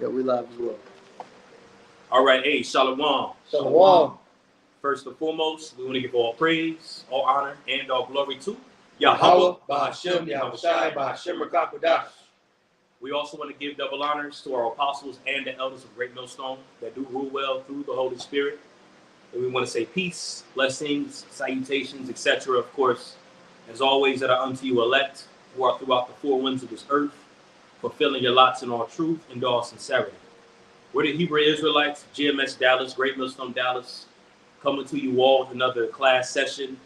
Yeah, we live as well. All right, hey, Shalom. Shalom. First and foremost, we want to give all praise, all honor, and all glory to Yahweh, Bahashem, Yahushai, Bahashem, Rakakwadash. We also want to give double honors to our apostles and the elders of Great Millstone that do rule well through the Holy Spirit. And we want to say peace, blessings, salutations, etc. Of course, as always, that are unto you elect, who are throughout the four winds of this earth, fulfilling your lots in all truth and all sincerity. We're the Hebrew Israelites, GMS Dallas, Great Millstone Dallas, coming to you all with another class session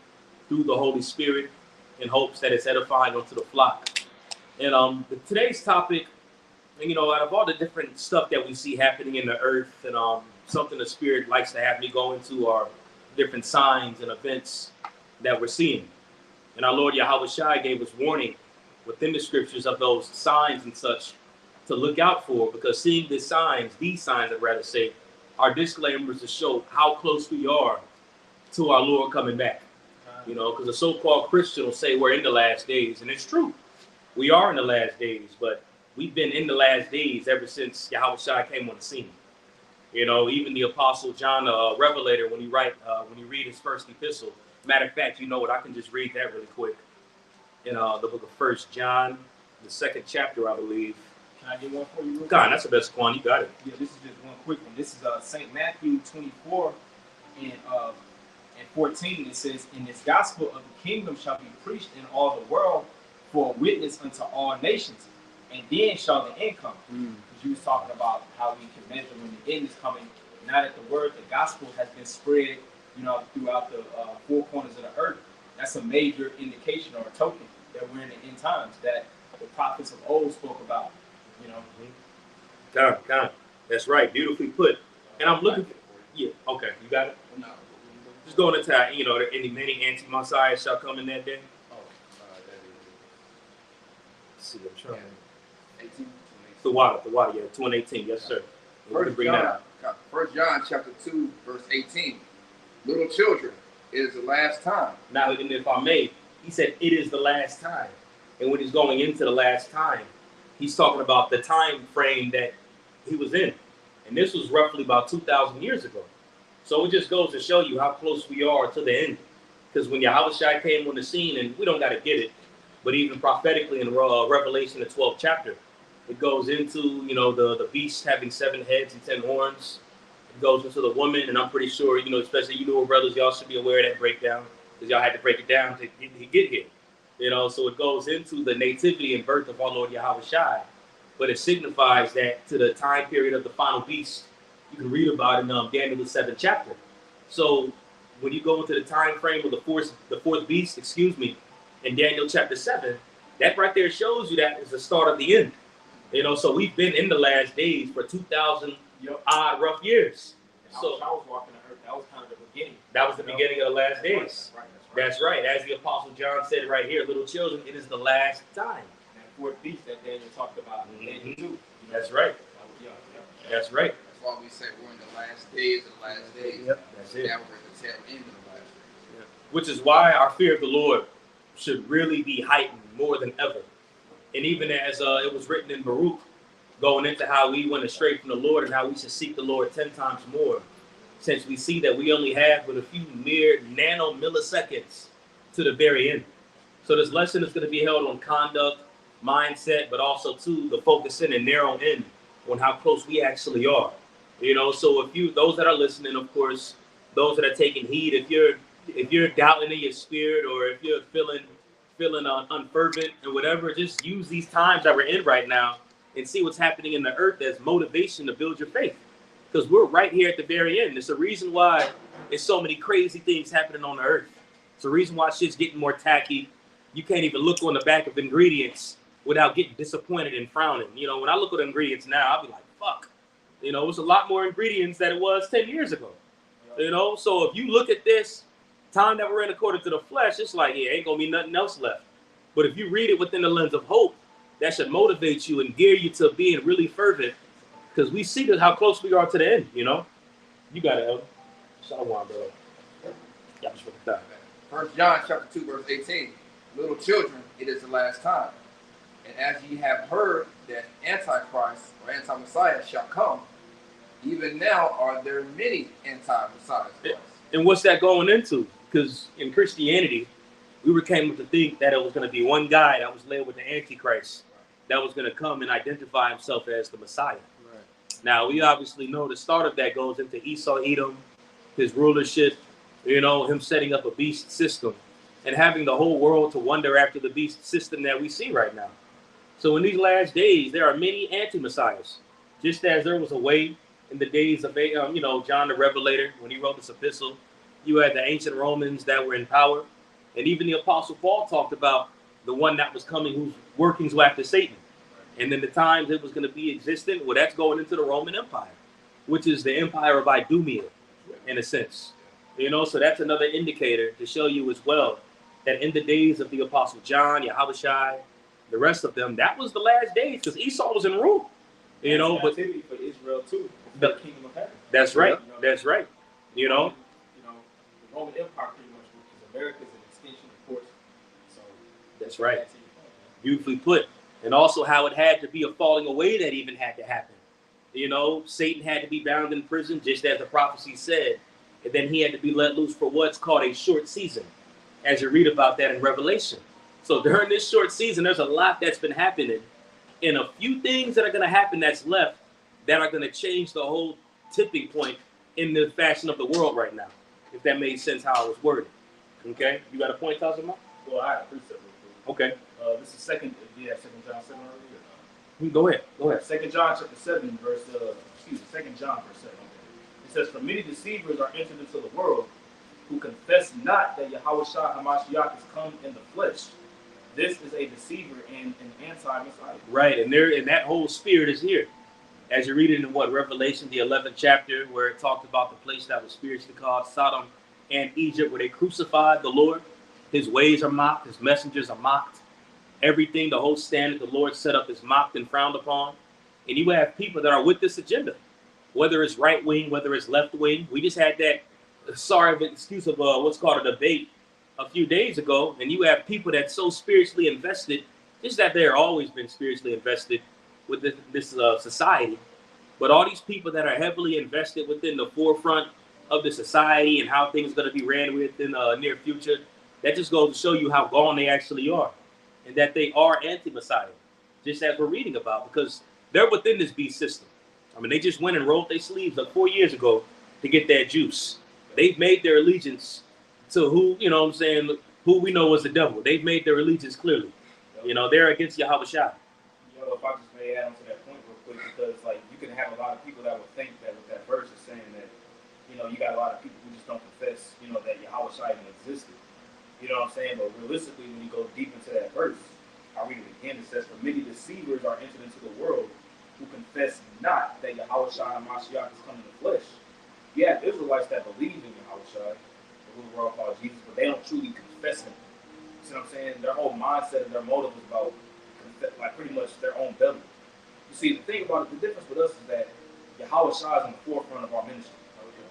through the Holy Spirit in hopes that it's edifying unto the flock. And today's topic, out of all the different stuff that we see happening in the earth, and something the Spirit likes to have me go into are different signs and events that we're seeing. And our Lord Yahweh Shai gave us warning within the scriptures of those signs and such to look out for, because seeing these signs, I'd rather say, are disclaimers to show how close we are to our Lord coming back. Because a so-called Christian will say we're in the last days, and it's true. We are in the last days, but we've been in the last days ever since Yahweh Shai came on the scene. Even the Apostle John, Revelator, when you read his first epistle. Matter of fact, I can just read that really quick. In the book of 1 John, the 2nd chapter, I believe. Can I get one for you? God, that's the best one. You got it. Yeah, this is just one quick one. This is St. Matthew 24 and 14. It says, "And this gospel of the kingdom shall be preached in all the world for a witness unto all nations, and then shall the end come." Because you was talking about how we can measure when the end is coming. Now that the word, the gospel has been spread, throughout the four corners of the earth, that's a major indication or a token that we're in the end times that the prophets of old spoke about. God. That's right. Beautifully put. And I'm looking. Yeah. Okay. You got it. No. Just going into many anti-messiahs shall come in that day. Let's see. I'm trying. 18. The water. Yeah. 2 and 18. Yes, sir. First John chapter 2, verse 18. Little children, it is the last time. Now, and if I may, he said it is the last time. And when he's going into the last time, he's talking about the time frame that he was in. And this was roughly about 2,000 years ago. So it just goes to show you how close we are to the end. Because when Yahweh Shai came on the scene, and we don't got to get it, but even prophetically in Revelation, the 12th chapter, it goes into, the beast having 7 heads and 10 horns. It goes into the woman, and I'm pretty sure, especially you newer brothers, y'all should be aware of that breakdown, because y'all had to break it down to get here. So it goes into the nativity and birth of our Lord Yahweh Shai, but it signifies that to the time period of the final beast. You can read about it in Daniel the 7th chapter. So when you go into the time frame of the fourth beast, in Daniel chapter 7, that right there shows you that is the start of the end. So we've been in the last days for 2,000 odd rough years. So I was walking the earth. That was kind of the beginning. That was the beginning of the last days. That's That's right. right. As the Apostle John said right here, little children, it is the last time. That fourth beast that Daniel talked about in Daniel 2. That's right. That's right. That's why we say we're in the last days of the last days. Yep. That's it. Now we're at the tail end of the last days. Yeah. Which is why our fear of the Lord should really be heightened more than ever. And even as it was written in Baruch, going into how we went astray from the Lord and how we should seek the Lord 10 times more, since we see that we only have but a few mere nanomilliseconds to the very end. So this lesson is going to be held on conduct, mindset, but also too the focus in and narrow in on how close we actually are. So if those that are listening, of course, those that are taking heed, if you're doubting in your spirit, or if you're feeling unfervent or whatever, just use these times that we're in right now and see what's happening in the earth as motivation to build your faith. Because we're right here at the very end. It's a reason why there's so many crazy things happening on the earth. It's a reason why shit's getting more tacky. You can't even look on the back of ingredients without getting disappointed and frowning. When I look at the ingredients now, I'll be like, fuck. It's a lot more ingredients than it was 10 years ago. So if you look at this time that we're in according to the flesh, it's like, ain't gonna be nothing else left. But if you read it within the lens of hope, that should motivate you and gear you to being really fervent, because we see how close we are to the end. You got it, Elder. Shalom, bro. Yeah, just First John chapter 2, verse 18. Little children, it is the last time. And as ye have heard that Antichrist or anti-Messiah shall come, even now are there many anti-Messiahs. And what's that going into? Because in Christianity, we came to think that it was going to be one guy that was led with the Antichrist that was going to come and identify himself as the Messiah. Right. Now, we obviously know the start of that goes into Esau, Edom, his rulership, you know, him setting up a beast system and having the whole world to wonder after the beast system that we see right now. So in these last days, there are many anti-messiahs, just as there was a way in the days of, you know, John the Revelator, when he wrote this epistle. You had the ancient Romans that were in power. And even the Apostle Paul talked about the one that was coming whose workings were after Satan. And then the times it was going to be existent, well, that's going into the Roman Empire, which is the empire of Idumea, in a sense. You know, so that's another indicator to show you as well that in the days of the Apostle John, Yahushua, the rest of them, that was the last days because Esau was in rule. You know, but for Israel too, the kingdom of heaven. That's right. That's right. You know, the Roman Empire pretty much, which is America's an extension, of course. So that's right. Beautifully put. And also how it had to be a falling away that even had to happen. You know, Satan had to be bound in prison, just as the prophecy said. And then he had to be let loose for what's called a short season, as you read about that in Revelation. So during this short season, there's a lot that's been happening. And a few things that are going to happen that's left that are going to change the whole tipping point in the fashion of the world right now, if that made sense how I was worded. Okay? You got a point, Tazama? Well, I have a precept real quick. Okay. This is second John 7 already. Go ahead. Go ahead. 2 John chapter 7, verse 2 John verse 7. It says, "For many deceivers are entered into the world, who confess not that Yahushua HaMashiach is come in the flesh. This is a deceiver and an anti-Messiah." Right, and that whole spirit is here. As you read it in Revelation, the 11th chapter, where it talked about the place that was spiritually called Sodom and Egypt, where they crucified the Lord. His ways are mocked, his messengers are mocked. Everything, the whole standard the Lord set up is mocked and frowned upon. And you have people that are with this agenda, whether it's right wing, whether it's left wing. We just had that, excuse of what's called a debate a few days ago, and you have people that's so spiritually invested, just that they're always been spiritually invested with this society. But all these people that are heavily invested within the forefront of the society and how things are going to be ran with in the near future, that just goes to show you how gone they actually are. And that they are anti-Messiah, just as we're reading about, because they're within this beast system. I mean, they just went and rolled their sleeves up 4 years ago to get that juice. They've made their allegiance to who, you know what I'm saying, who we know was the devil. They've made their allegiance clearly. You know, they're against Yahushua. You know, if I just may add on to that point real quick, because, like, you can have a lot of people that would think that with that verse is saying that, you know, you got a lot of people who just don't confess, you know, that Yahushua even existed. You know what I'm saying? But realistically, when you go deep into that verse, I'll read it again. It says, "For many deceivers are entered into the world, who confess not that Yahushua HaMashiach is come in the flesh." Yeah, Israelites that believe in Yahushua, the little world called Jesus, but they don't truly confess him. You see what I'm saying? Their whole mindset and their motive is about, like, pretty much their own belly. You see, the thing about it, the difference with us is that Yahushua is in the forefront of our ministry.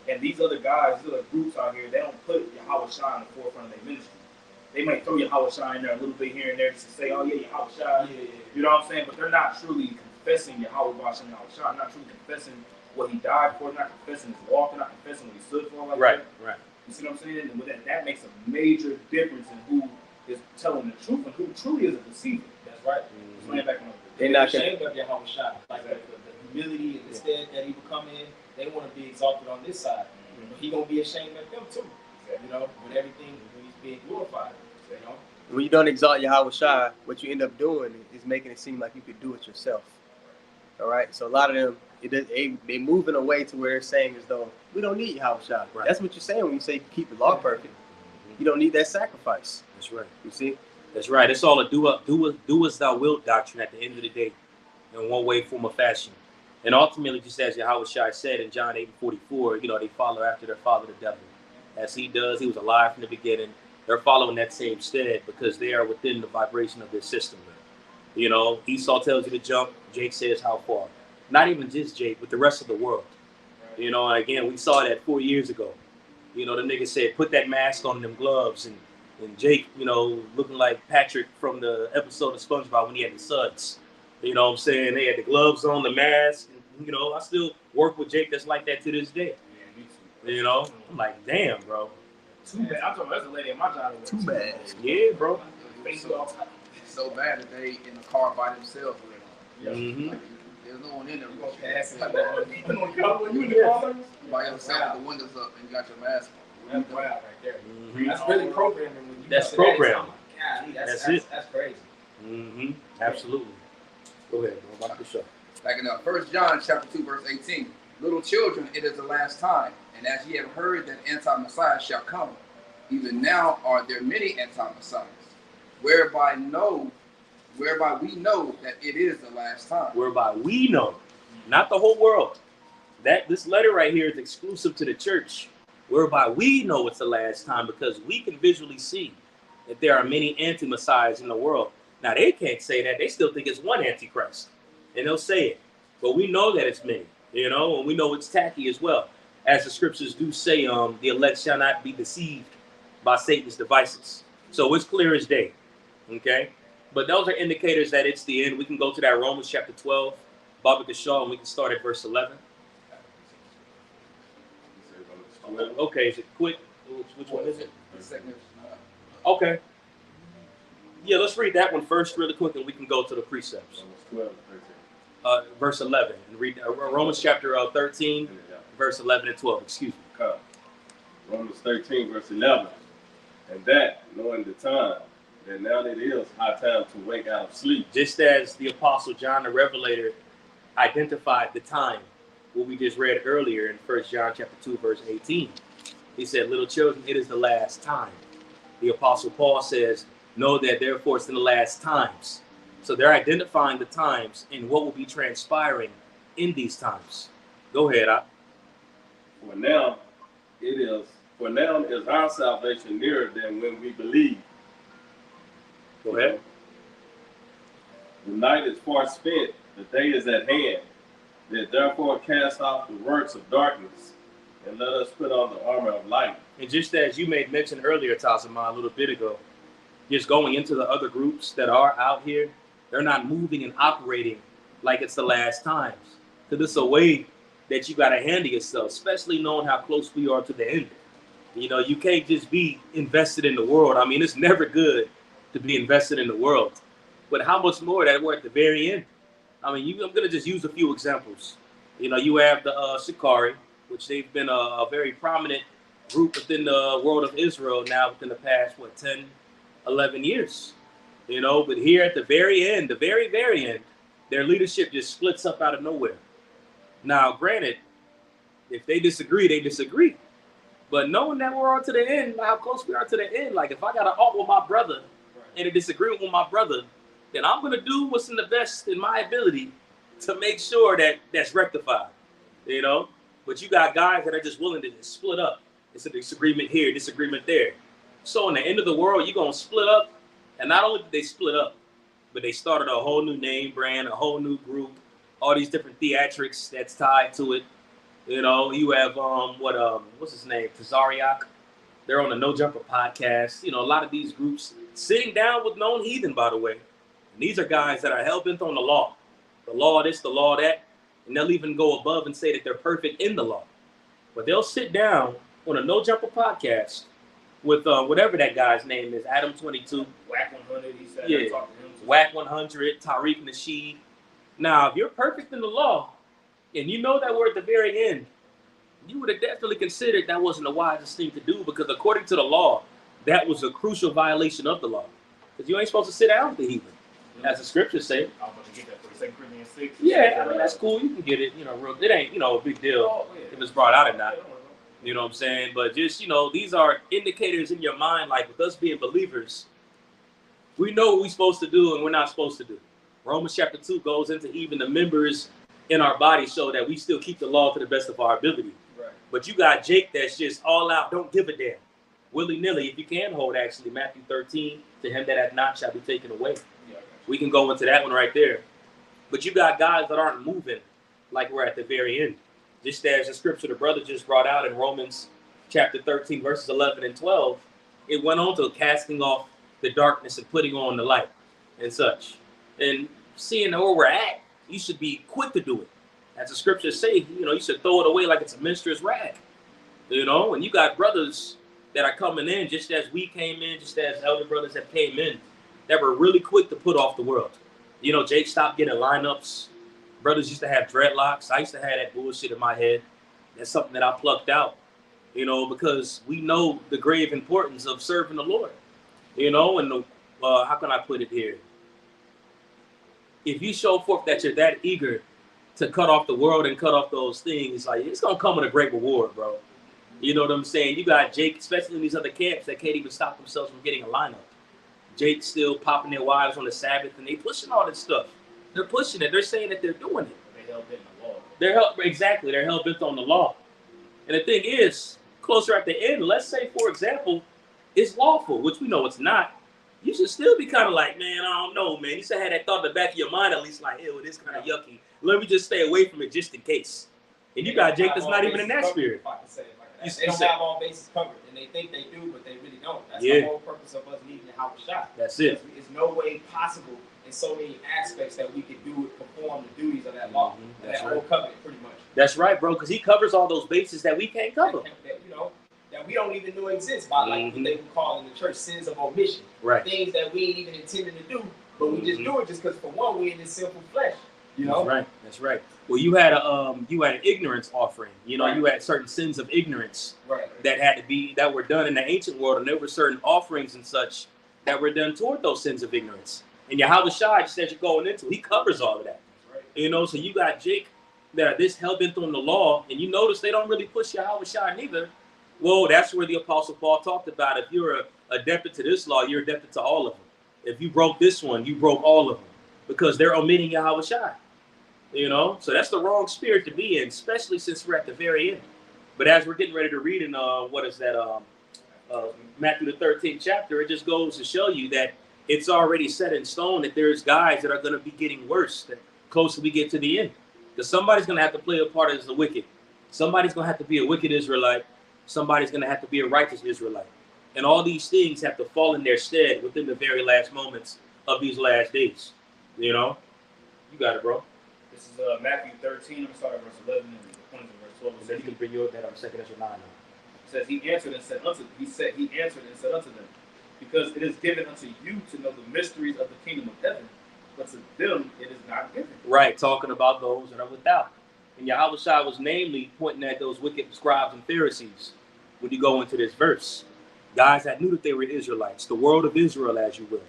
And these other guys, these other groups out here, they don't put Yahushua in the forefront of their ministry. They might throw Yahushua in there a little bit here and there just to say, "Oh yeah, Yahushua," you know what I'm saying? But they're not truly confessing Yahushua and Yahushua, not truly confessing what he died for, not confessing his walk, not confessing what he stood for. Like Right, that. right. You see what I'm saying? And with that makes a major difference in who is telling the truth and who truly is a deceiver. That's right. They're not ashamed of Yahushua, like the humility and the stead that he will come in. They want to be exalted on this side. But he gonna be ashamed of them too. You know, with everything when he's being glorified. You know. When you don't exalt Yahushua, what you end up doing is making it seem like you could do it yourself. All right. So a lot of them, they move in a way to where they're saying as though we don't need Yahushua. Right. That's what you're saying when you say keep the law perfect. You don't need that sacrifice. That's right. You see. That's right. It's all a do as thou wilt doctrine at the end of the day, in one way, form, or fashion. And ultimately, just as Yahushua said in John 8:44, you know, they follow after their father, the devil. As he does, he was alive from the beginning. They're following that same stead because they are within the vibration of this system. You know, Esau tells you to jump. Jake says how far. Not even just Jake, but the rest of the world. You know, and again, we saw that 4 years ago. You know, the nigga said, put that mask on them gloves and And Jake, you know, looking like Patrick from the episode of SpongeBob when he had the suds. You know what I'm saying? They had the gloves on, the mask. And, you know, I still work with Jake that's like that to this day. Yeah, me too. You know? I'm like, damn, bro. Too bad. I told her, there's a lady in my job. Too bad. Yeah, bro. Face all time. It's so bad that they in the car by themselves. Yeah. Mm-hmm. Like, there's no one in there. You in the car? By yourself with the windows up and you got your mask on. That's wild right there. Mm-hmm. That's really programming. When you That's know that. programming. God, That's it. That's crazy. Mm-hmm. Absolutely. Go ahead, bro. About the show. Back in 1 John chapter 2, verse 18. Little children, it is the last time, and as ye have heard that anti-Messiah shall come, even now are there many anti-Messiahs, whereby we know that it is the last time. Whereby we know, not the whole world. That this letter right here is exclusive to the church, whereby we know it's the last time because we can visually see that there are many anti-Messiahs in the world. Now, they can't say that. They still think it's one Antichrist, and they'll say it. But we know that it's many, you know, and we know it's tacky as well. As the scriptures do say, the elect shall not be deceived by Satan's devices. So it's clear as day, okay? But those are indicators that it's the end. We can go to that Romans chapter 12, Baba Shaw, and we can start at verse 11. Okay, is it quick? Which one is it? The second, Okay. Yeah, let's read that one first really quick, and we can go to the precepts. Verse 11. And read Romans chapter 13, verse 11 and 12. Excuse me. Romans 13, verse 11. And that, knowing the time, that now it is high time to wake out of sleep. Just as the Apostle John the Revelator identified the time, what we just read earlier in 1 John chapter 2, verse 18. He said, little children, it is the last time. The Apostle Paul says, know that therefore it's in the last times. So they're identifying the times and what will be transpiring in these times. Go ahead, For now is our salvation nearer than when we believe. Go ahead. The night is far spent, the day is at hand. That therefore cast off the works of darkness, and let us put on the armor of light. And just as you made mention earlier, Tazama, a little bit ago, just going into the other groups that are out here, they're not moving and operating like it's the last times. Because it's a way that you got to handle yourself, especially knowing how close we are to the end. You know, you can't just be invested in the world. I mean, it's never good to be invested in the world. But how much more that we're at the very end? I mean, I'm going to just use a few examples. You know, you have the Shikari, which they've been a very prominent group within the world of Israel now within the past, 10, 11 years. You know, but here at the very end, the very, very end, their leadership just splits up out of nowhere. Now, granted, if they disagree, they disagree. But knowing that we're on to the end, how close we are to the end, like if I got to alt with my brother and a disagreement with my brother, then I'm going to do what's in the best in my ability to make sure that that's rectified, you know? But you got guys that are just willing to just split up. It's a disagreement here, disagreement there. So in the end of the world, you're going to split up. And not only did they split up, but they started a whole new name brand, a whole new group, all these different theatrics that's tied to it. You know, you have, what's his name? Tazariak. They're on the No Jumper podcast. You know, a lot of these groups sitting down with known heathen, by the way. And these are guys that are hell-bent on the law. The law this, the law that. And they'll even go above and say that they're perfect in the law. But they'll sit down on a No Jumper podcast with whatever that guy's name is, Adam 22. Whack 100, he said. Yeah, Whack 100, Tariq Nasheed. Now, if you're perfect in the law, and you know that we're at the very end, you would have definitely considered that wasn't the wisest thing to do, because according to the law, that was a crucial violation of the law. Because you ain't supposed to sit down with the heathen, as the scriptures say. I'm about to get that for 2 Corinthians 6. Yeah, I mean, that's cool. You can get it. You know, it ain't, a big deal if it's brought out or not. You know what I'm saying? But just, these are indicators in your mind, like with us being believers, we know what we're supposed to do and we're not supposed to do. Romans chapter 2 goes into even the members in our body so that we still keep the law to the best of our ability. Right. But you got Jake that's just all out, don't give a damn. Willy-nilly, if you can hold, actually, Matthew 13, to him that hath not shall be taken away. Yeah, We can go into that one right there. But you got guys that aren't moving like we're at the very end. Just as the scripture the brother just brought out in Romans chapter 13, verses 11 and 12, it went on to casting off the darkness and putting on the light and such. And seeing where we're at, you should be quick to do it. As the scriptures say, you should throw it away like it's a menstruous rag. And you got brothers that are coming in just as we came in, just as elder brothers that came in, that were really quick to put off the world. Jake stopped getting lineups. Brothers used to have dreadlocks. I used to have that bullshit in my head. That's something that I plucked out, because we know the grave importance of serving the Lord, and how can I put it here? If you show forth that you're that eager to cut off the world and cut off those things, like, it's going to come with a great reward, bro. You know what I'm saying? You got Jake, especially in these other camps, that can't even stop themselves from getting a lineup. Jake's still popping their wives on the Sabbath, and they pushing all this stuff. They're pushing it. They're saying that they're doing it. They hell-bent on the law. Exactly. They're hell-bent on the law. And the thing is, closer at the end, let's say, for example, it's lawful, which we know it's not. You should still be kind of like, man, I don't know, man. You should have that thought in the back of your mind, at least, like, ew, this kind of yucky. Let me just stay away from it just in case. And you got Jake that's not even in that spirit. They don't have all bases covered, and they think they do, but they really don't. That's the whole purpose of us needing to have a shot. That's it. There's no way possible in so many aspects that we could perform the duties of that law, that whole covenant, pretty much. That's right, bro, because he covers all those bases that we can't cover. That we don't even know exist by, like what they would call in the church sins of omission. Right. Things that we ain't even intended to do, but we just do it just because, for one, we're in this sinful flesh. That's right. Well, you had an ignorance offering. You had certain sins of ignorance that were done in the ancient world, and there were certain offerings and such that were done toward those sins of ignorance. And Yahweh Shai, just as you're going into, he covers all of that. Right. So you got Jake that are this hell-bent on the law, and you notice they don't really push Yahweh Shai neither. Well, that's where the Apostle Paul talked about, if you're adapted to this law, you're adapted to all of them. If you broke this one, you broke all of them, because they're omitting Yahweh Shai. So that's the wrong spirit to be in, especially since we're at the very end. But as we're getting ready to read in Matthew the 13th chapter, it just goes to show you that it's already set in stone that there's guys that are going to be getting worse the closer we get to the end. Because somebody's going to have to play a part as the wicked. Somebody's going to have to be a wicked Israelite. Somebody's going to have to be a righteous Israelite. And all these things have to fall in their stead within the very last moments of these last days. You got it, bro. This is Matthew 13. I'm going to start at verse 11 and the point of verse 12. It says, you can bring your that on 2nd Ezra 9. It says, he answered and said unto them, because it is given unto you to know the mysteries of the kingdom of heaven, but to them it is not given. Right, talking about those that are without. And Yahweh Shai was namely pointing at those wicked scribes and Pharisees when you go into this verse. Guys that knew that they were Israelites, the world of Israel, as you will.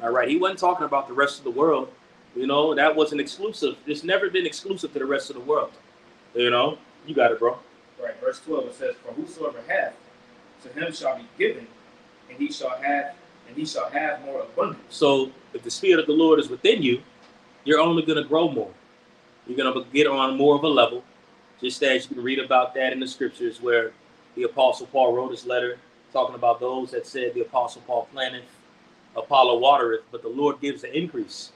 All right, he wasn't talking about the rest of the world. That wasn't exclusive. It's never been exclusive to the rest of the world. You got it, bro. Right, verse 12, it says, for whosoever hath, to him shall be given, and he shall have more abundance. So if the Spirit of the Lord is within you, you're only going to grow more. You're going to get on more of a level, just as you can read about that in the scriptures where the Apostle Paul wrote his letter talking about those that said the Apostle Paul planteth, Apollo watereth, but the Lord gives the increase.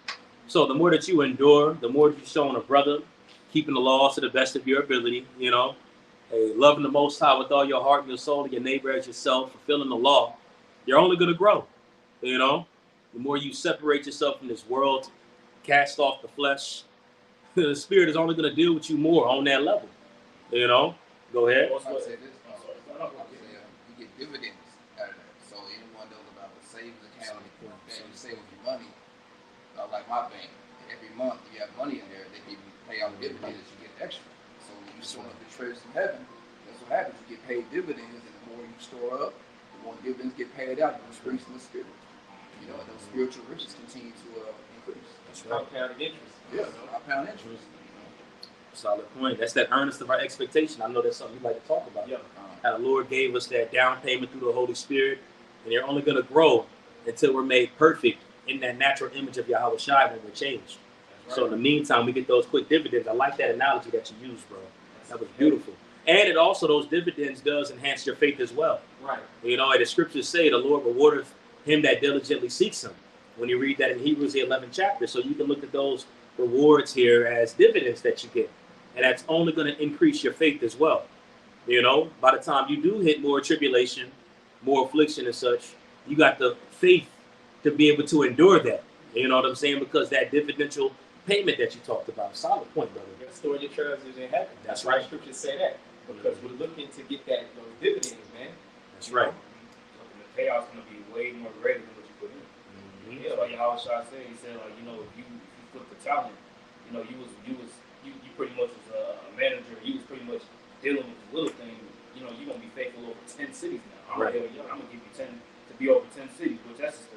So the more that you endure, the more that you're showing a brother, keeping the laws to the best of your ability, loving the Most High with all your heart and your soul and your neighbor as yourself, fulfilling the law, you're only going to grow. The more you separate yourself from this world, cast off the flesh, the Spirit is only going to deal with you more on that level. Go ahead. I say this, you get dividends out of that. So anyone knows about the savings account, and you save with your money, like my bank, every month you have money in there, they give you pay out dividends, you get extra. So when you store up the treasures in heaven, that's what happens. You get paid dividends, and the more you store up, the more dividends get paid out. You increase in the spirit. And those spiritual riches continue to increase. That's right. Compounded interest. Yeah, compound interest. Solid point. That's that earnest of our expectation. I know that's something you like to talk about. Yeah. How the Lord gave us that down payment through the Holy Spirit, and they're only going to grow until we're made perfect in that natural image of Yahweh Shai when we're changed. Right. So in the meantime, we get those quick dividends. I like that analogy that you used, bro. That was beautiful. And it also, those dividends does enhance your faith as well. Right. And the scriptures say the Lord rewardeth him that diligently seeks him. When you read that in Hebrews, the 11th chapter. So you can look at those rewards here as dividends that you get. And that's only going to increase your faith as well. By the time you do hit more tribulation, more affliction and such, you got the faith to be able to endure that. You know what I'm saying? Because that dividential payment that you talked about, solid point, brother. You gotta store your treasures in heaven. That's why right. Scriptures say that, because we're looking to get those dividends, man. That's right. The payout's gonna be way more greater than what you put in. Yeah, like Yahweh Shah said, he said, like, if you flip the talent, you pretty much was a manager. You was pretty much dealing with the little thing. You're gonna be faithful over 10 cities now. I'm gonna give you 10 to be over 10 cities, which that's just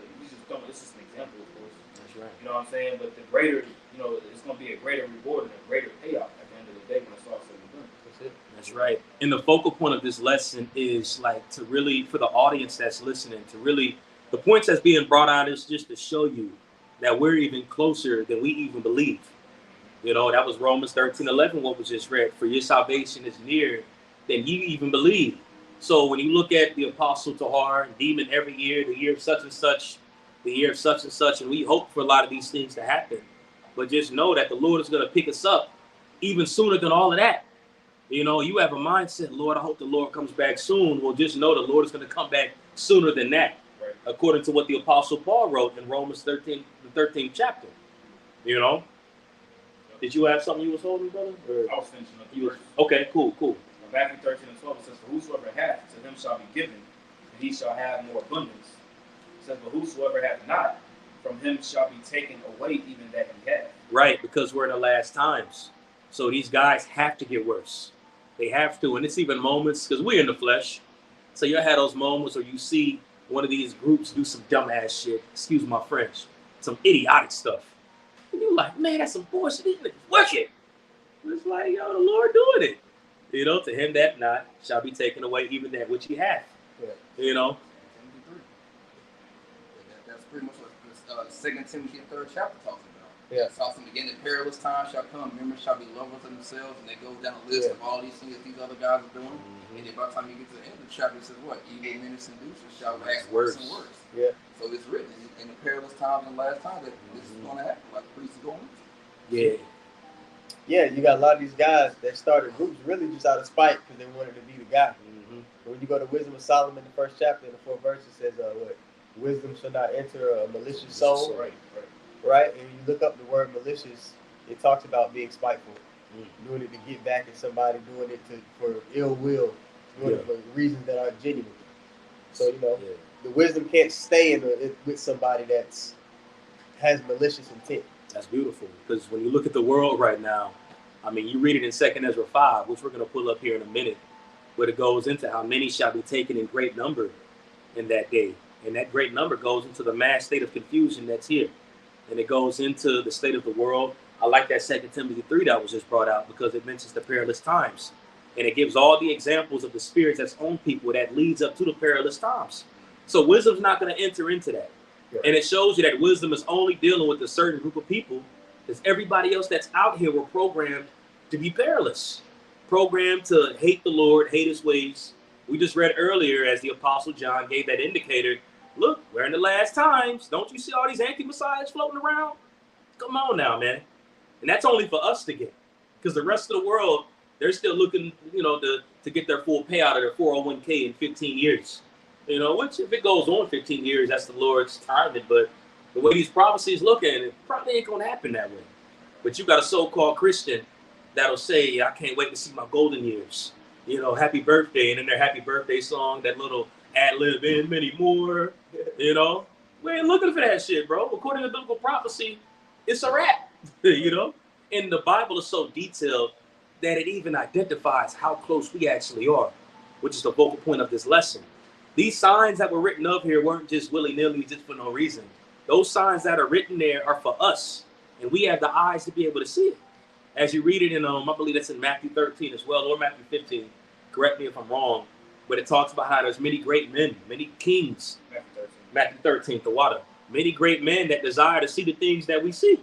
it's just an example, of course. That's right. You know what I'm saying? But the greater, it's gonna be a greater reward and a greater payout at the end of the day when it's all said and done. That's it. That's right. And the focal point of this lesson is like to really, for the audience that's listening, to really, the points that's being brought out is just to show you that we're even closer than we even believe. That was Romans 13:11, what was just read. For your salvation is nearer than you even believe. So when you look at the Apostle Tahar, demon every year, the year of such and such, the year of such and such, and we hope for a lot of these things to happen. But just know that the Lord is going to pick us up even sooner than all of that. You have a mindset, Lord, I hope the Lord comes back soon. Well, just know the Lord is going to come back sooner than that, right, according to what the Apostle Paul wrote in Romans 13, the 13th chapter. Did you have something you was holding, brother? I was finishing up the verse. Okay, cool. Matthew 13:12, it says, for whosoever hath, to him shall be given, and he shall have more abundance. It says, but whosoever hath not, from him shall be taken away even that he hath. Right, because we're in the last times. So these guys have to get worse. They have to. And it's even moments, because we're in the flesh. So you'll have those moments where you see one of these groups do some dumbass shit, excuse my French, some idiotic stuff. And you're like, man, that's some bullshit. These niggas working. It's like, the Lord doing it. To him that not shall be taken away even that which he hath. Yeah. That's pretty much what 2 Timothy 3rd chapter talks about. Yeah. It's also again, the perilous time shall come. Members shall be lovers of themselves, and they go down a list of all these things that these other guys are doing. And then by the time you get to the end of the chapter, it says what? Evil men and seducers shall act worse and worse. Yeah. So it's written in the perilous times and last time that this is going to happen, like the priest is going into. Yeah. Yeah, you got a lot of these guys that started groups really just out of spite because they wanted to be the guy. But when you go to Wisdom of Solomon, the first chapter, in the 4th verse, it says, wisdom shall not enter a malicious soul. Right? And when you look up the word malicious, it talks about being spiteful, doing it to get back at somebody, doing it for ill will, doing it for reasons that aren't genuine. So, the wisdom can't stay with somebody has malicious intent. That's beautiful, because when you look at the world right now, you read it in 2 Ezra 5, which we're going to pull up here in a minute, where it goes into how many shall be taken in great number in that day. And that great number goes into the mass state of confusion that's here. And it goes into the state of the world. I like that 2 Timothy 3 that was just brought out because it mentions the perilous times. And it gives all the examples of the spirits that's on people that leads up to the perilous times. So wisdom's not going to enter into that. Yeah. And it shows you that wisdom is only dealing with a certain group of people, because everybody else that's out here were programmed to be perilous, programmed to hate the Lord, hate his ways. We just read earlier as the Apostle John gave that indicator, look, we're in the last times. Don't you see all these anti-messiahs floating around? Come on now, man. And that's only for us to get, because the rest of the world, they're still looking, to get their full payout of their 401k in 15 years. Which if it goes on 15 years, that's the Lord's timing. But the way these prophecies look at it probably ain't going to happen that way. But you got a so-called Christian that'll say, I can't wait to see my golden years. Happy birthday. And in their happy birthday song, that little ad-lib in many more, we ain't looking for that shit, bro. According to biblical prophecy, it's a wrap, And the Bible is so detailed that it even identifies how close we actually are, which is the focal point of this lesson. These signs that were written up here weren't just willy-nilly, just for no reason. Those signs that are written there are for us, and we have the eyes to be able to see it. As you read it in, I believe that's in Matthew 13 as well, or Matthew 15. Correct me if I'm wrong, but it talks about how there's many great men, many kings. Matthew 13, the water. Many great men that desire to see the things that we see.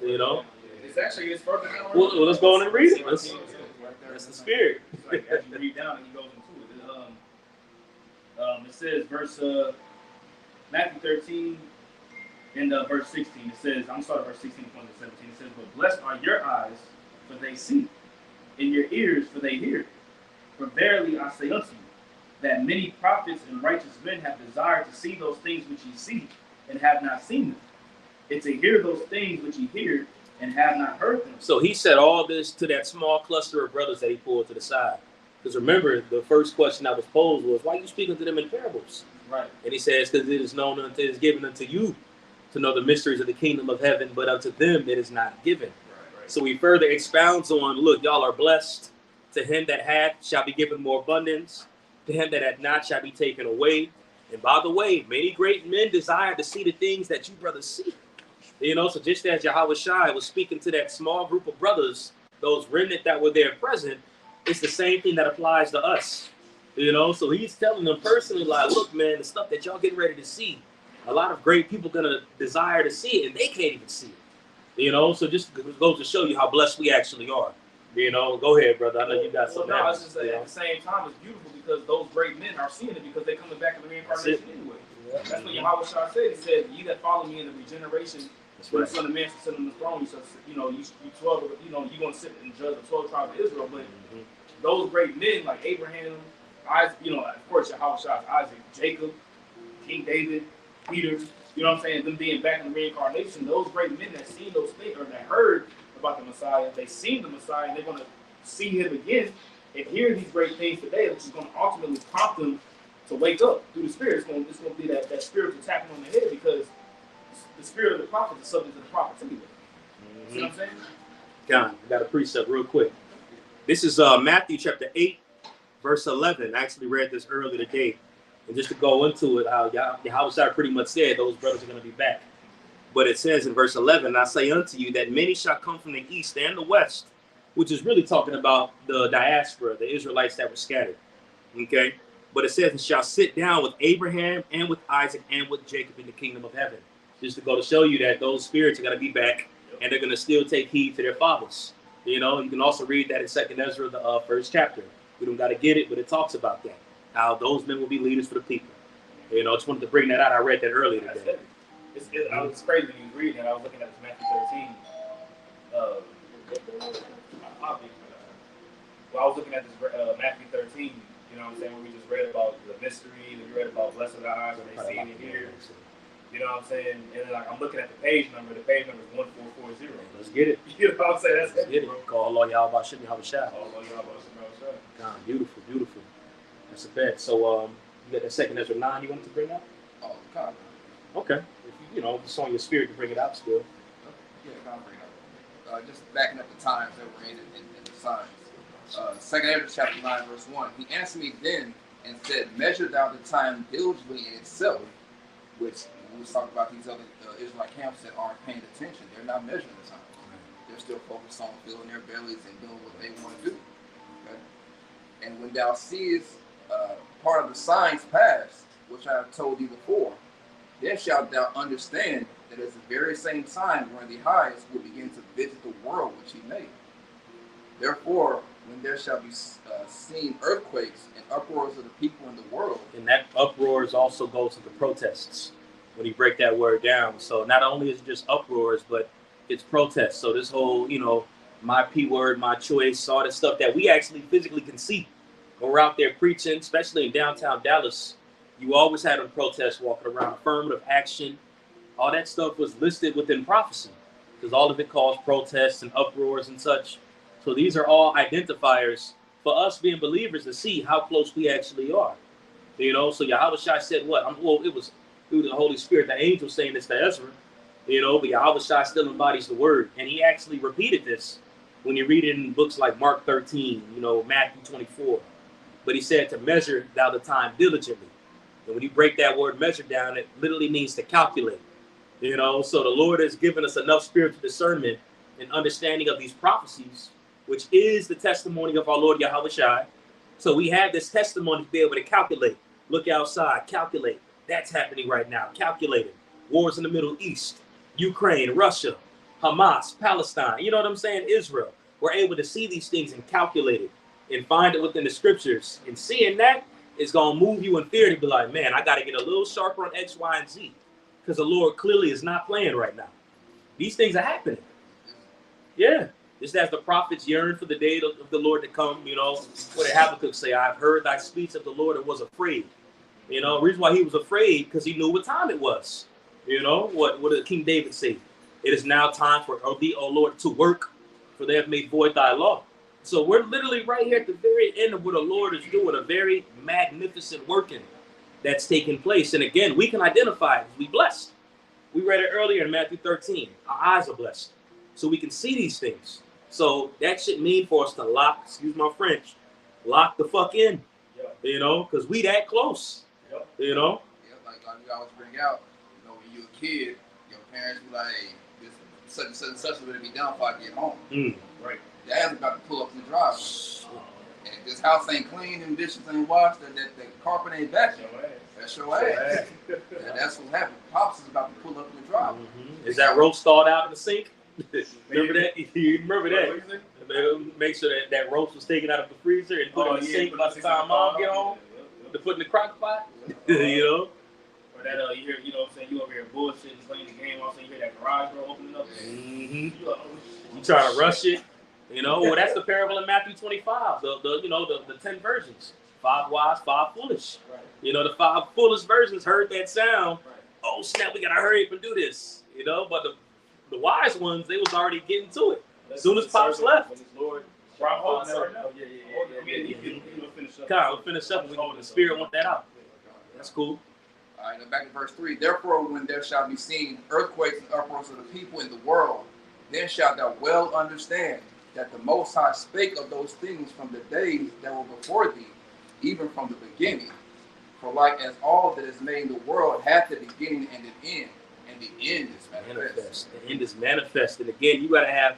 It's actually further down. Well, let's go on and read it. That's the spirit. Like, as you read down and he goes into it. It says, Matthew 13, in verse 16, it says, I'm starting verse 16, 17, it says, but blessed are your eyes, for they see, and your ears, for they hear. For verily I say unto you, that many prophets and righteous men have desired to see those things which ye see, and have not seen them, and to hear those things which ye hear, and have not heard them. So he said all this to that small cluster of brothers that he pulled to the side. Because remember, the first question that was posed was, why are you speaking to them in parables? Right. And he says, because it is known unto, it is given unto you to know the mysteries of the kingdom of heaven, but unto them it is not given. Right. So he further expounds on, look, y'all are blessed. To him that hath shall be given more abundance. To him that hath not shall be taken away. And by the way, many great men desire to see the things that you brothers see. You know, so just as Yahweh Shai was speaking to that small group of brothers, those remnant that were there present, it's the same thing that applies to us. You know, so he's telling them personally, like, look, man, the stuff that y'all getting ready to see, a lot of great people gonna desire to see it, and they can't even see it. You know, so just goes to show you how blessed we actually are. You know, go ahead, brother. I know you got something. No, I was just saying, at the same time, it's beautiful because those great men are seeing it because they're coming back in the reincarnation anyway. That's what Yahweh Shah said. He said, "You that follow me in the regeneration, when the Son of Man shall sit on the throne, you know, you 12, you know, you're gonna sit and judge the 12 tribes of Israel." But those great men like Abraham, Isaac, you know, of course, Yahweh Shah, Isaac, Jacob, King David, Peter, you know what I'm saying? Them being back in the reincarnation, those great men that seen those things or that heard about the Messiah, they seen the Messiah, and they're going to see him again and hear these great things today, which is going to ultimately prompt them to wake up through the Spirit. It's going to be that spiritual tapping on the head because the spirit of the prophet is subject to the prophets anyway. See what I'm saying? John, I got a precept real quick. This is Matthew chapter 8, verse 11. I actually read this earlier today. And just to go into it, how Yahweh pretty much said those brothers are going to be back. But it says in verse 11, I say unto you that many shall come from the east and the west, which is really talking about the diaspora, the Israelites that were scattered. Okay? But it says, and shall sit down with Abraham and with Isaac and with Jacob in the kingdom of heaven. Just to go to show you that those spirits are going to be back and they're going to still take heed to their fathers. You know, you can also read that in 2nd Ezra, the first chapter. We don't got to get it, but it talks about that. How those men will be leaders for the people. You know, I just wanted to bring that out. I read that earlier today. I was crazy when you was reading it. I was looking at this Matthew 13. I was looking at this Matthew 13, you know what I'm saying, where we just read about the mystery, and we read about blessed are the eyes when they see and hear. You know what I'm saying? And then like, I'm looking at the page number is 1440. Let's get it. You know what I'm saying? That's Let's get it. Call Allah Yahweh Shem Yahweh Shai. God, beautiful, beautiful. That's a bet. So you got that 2nd Ezra 9 you wanted to bring up? Oh, God. Okay. If you know, it's on your spirit to bring it out still. Yeah, God, bring it up. Just backing up the times that were in the signs. 2nd Ezra chapter 9, verse 1. He answered me then and said, measure thou the time diligently in itself, which when we talk about these other Israelite camps that aren't paying attention, they're not measuring the time. They're still focused on filling their bellies and doing what they want to do. Okay? And when thou seest part of the signs past, which I have told thee before, then shalt thou understand that at the very same time when the highest will begin to visit the world which he made. Therefore, when there shall be seen earthquakes and uproars of the people in the world. And that uproars also goes to the protests when you break that word down. So not only is it just uproars, but it's protests. So this whole, you know, my P word, my choice, all that stuff that we actually physically can see when we're out there preaching, especially in downtown Dallas. You always had them protests walking around, affirmative action. All that stuff was listed within prophecy because all of it caused protests and uproars and such. So these are all identifiers for us being believers to see how close we actually are. You know, so Yahweh Shai said what? It was through the Holy Spirit, the angel saying this to Ezra, you know, but Yahweh Shai still embodies the word. And he actually repeated this when you read it in books like Mark 13, you know, Matthew 24. But he said to measure thou the time diligently. And when you break that word measure down, it literally means to calculate. You know, so the Lord has given us enough spiritual discernment and understanding of these prophecies, which is the testimony of our Lord Yahweh Shai. So we have this testimony to be able to calculate. Look outside, calculate. That's happening right now. Calculate it. Wars in the Middle East, Ukraine, Russia, Hamas, Palestine. You know what I'm saying? Israel. We're able to see these things and calculate it and find it within the scriptures. And seeing that is going to move you in fear to be like, man, I got to get a little sharper on X, Y, and Z. Because the Lord clearly is not playing right now. These things are happening. Yeah. Just as the prophets yearn for the day of the Lord to come, you know, what did Habakkuk say? I've heard thy speech of the Lord and was afraid. You know, the reason why he was afraid, because he knew what time it was. You know, what did King David say? It is now time for thee, O Lord, to work, for they have made void thy law. So we're literally right here at the very end of what the Lord is doing, a very magnificent working that's taking place. And again, we can identify as we blessed. We read it earlier in Matthew 13. Our eyes are blessed, so we can see these things. So that should mean for us to lock, excuse my French, lock the fuck in, you know, because we that close, you know. Yeah, like we always bring out, you know, when you're a kid, your parents be like, hey, this such and such and such is going to be done before I get home. Right. Dad's about to pull up in the driveway. And if this house ain't clean and dishes ain't washed, that carpet ain't vacuumed. That's your ass. That's what happened. Pops is about to pull up in the driveway. Is that roast thawed out in the sink? Remember that? You remember that? Make sure that roast was taken out of the freezer and put in the sink by the time mom get home to put in the crock pot. You know? Or that you hear, you know what I'm saying, you over here bullshitting, playing the game, also you hear that garage door opening up. You trying to rush it. You know, well, that's the parable in Matthew 25. The 10 virgins, 5 wise, 5 foolish. Right. You know, the 5 foolish virgins heard that sound. Right. Oh snap, we gotta hurry up and do this. You know, but the wise ones, they was already getting to it. As soon as Pops left. Lord, Kyle, we'll finish up. The Spirit want that out. That's cool. All right, now back to verse 3. Therefore, when there shall be seen earthquakes and uproars of the people in the world, then shalt thou well understand that the Most High spake of those things from the days that were before thee, even from the beginning. For like as all that is made in the world hath a beginning and an end, and the end is manifest. The end is manifest. And again, you got to have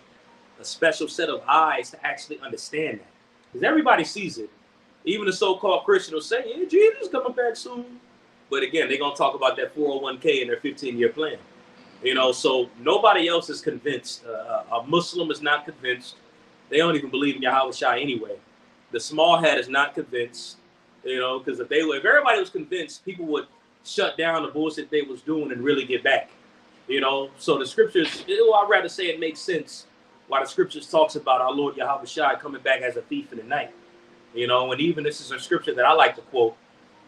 a special set of eyes to actually understand that. Because everybody sees it. Even the so-called Christian will say, yeah, Jesus is coming back soon. But again, they're going to talk about that 401k and their 15-year plan. You know, so nobody else is convinced. A Muslim is not convinced. They don't even believe in Yahweh Shai anyway. The small hat is not convinced. You know, because if everybody was convinced, people would shut down the bullshit they was doing and really get back. You know, so the scriptures, I'd rather say it makes sense why the scriptures talks about our Lord Yahweh Shai coming back as a thief in the night. You know, and even this is a scripture that I like to quote.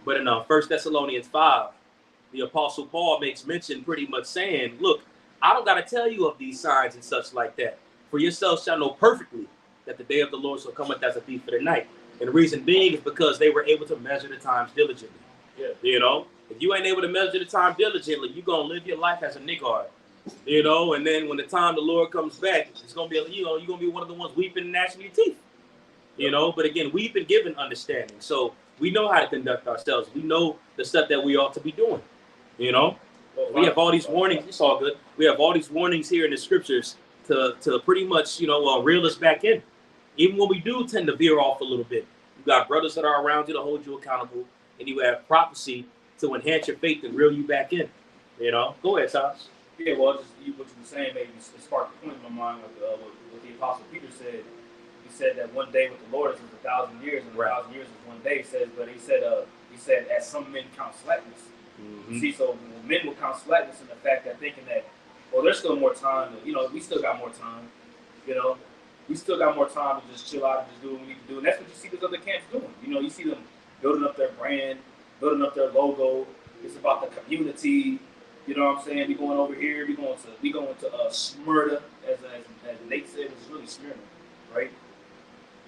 But in 1 Thessalonians 5, the Apostle Paul makes mention pretty much saying, look, I don't got to tell you of these signs and such like that. For yourselves shall know perfectly that the day of the Lord shall cometh as a thief in the night. And the reason being is because they were able to measure the times diligently. Yeah. You know, if you ain't able to measure the time diligently, you're going to live your life as a niggard. You know, and then when the time the Lord comes back, it's going to be, you know, you're going to be one of the ones weeping and gnashing your teeth. You know, but again, we've been given understanding. So we know how to conduct ourselves. We know the stuff that we ought to be doing. You know, we have all these warnings. It's all good. We have all these warnings here in the scriptures to pretty much, you know, reel us back in. Even when we do tend to veer off a little bit, you got brothers that are around you to hold you accountable, and you have prophecy to enhance your faith and reel you back in. You know, go ahead, Tosh. Yeah, well, just what you were saying maybe sparked a point in my mind with what the Apostle Peter said. He said that one day with the Lord is 1,000 years, and 1,000 years is one day. He says, but he said, as some men count slackness. Mm-hmm. See, so men will count slackness in the fact that thinking that, well, there's still more time. You know, we still got more time. You know, we still got more time to just chill out and just do what we need to do. And that's what you see those other camps doing. You know, you see them building up their brand, building up their logo. It's about the community. You know what I'm saying? We going over here. We going to Smyrna, as Nate said, it's really Smyrna, right?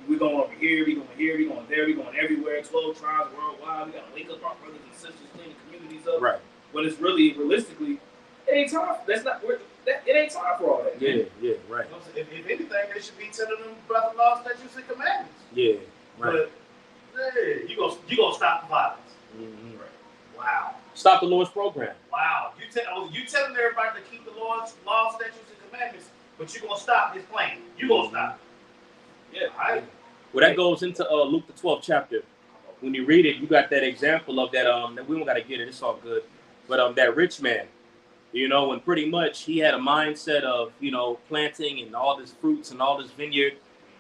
We going over here. We going here. We going there. We going everywhere. 12 tribes worldwide. We got to wake up our brothers and sisters, clean the communities up. Right. When it's really realistically, it ain't time. It ain't time for all that. Yeah, right. If anything, they should be telling them about the law, statutes, and commandments. Yeah, right. But hey, you gonna stop the violence. Mm-hmm. Right. Wow. Stop the Lord's program. Wow. You telling everybody to keep the Lord's law, statutes, and commandments, but you gonna stop his plan. You gonna stop. Yeah. All right. Well, that goes into Luke the 12th chapter. When you read it, you got that example of that. We don't gotta get it. It's all good. But that rich man. You know, and pretty much he had a mindset of, you know, planting and all this fruits and all this vineyard.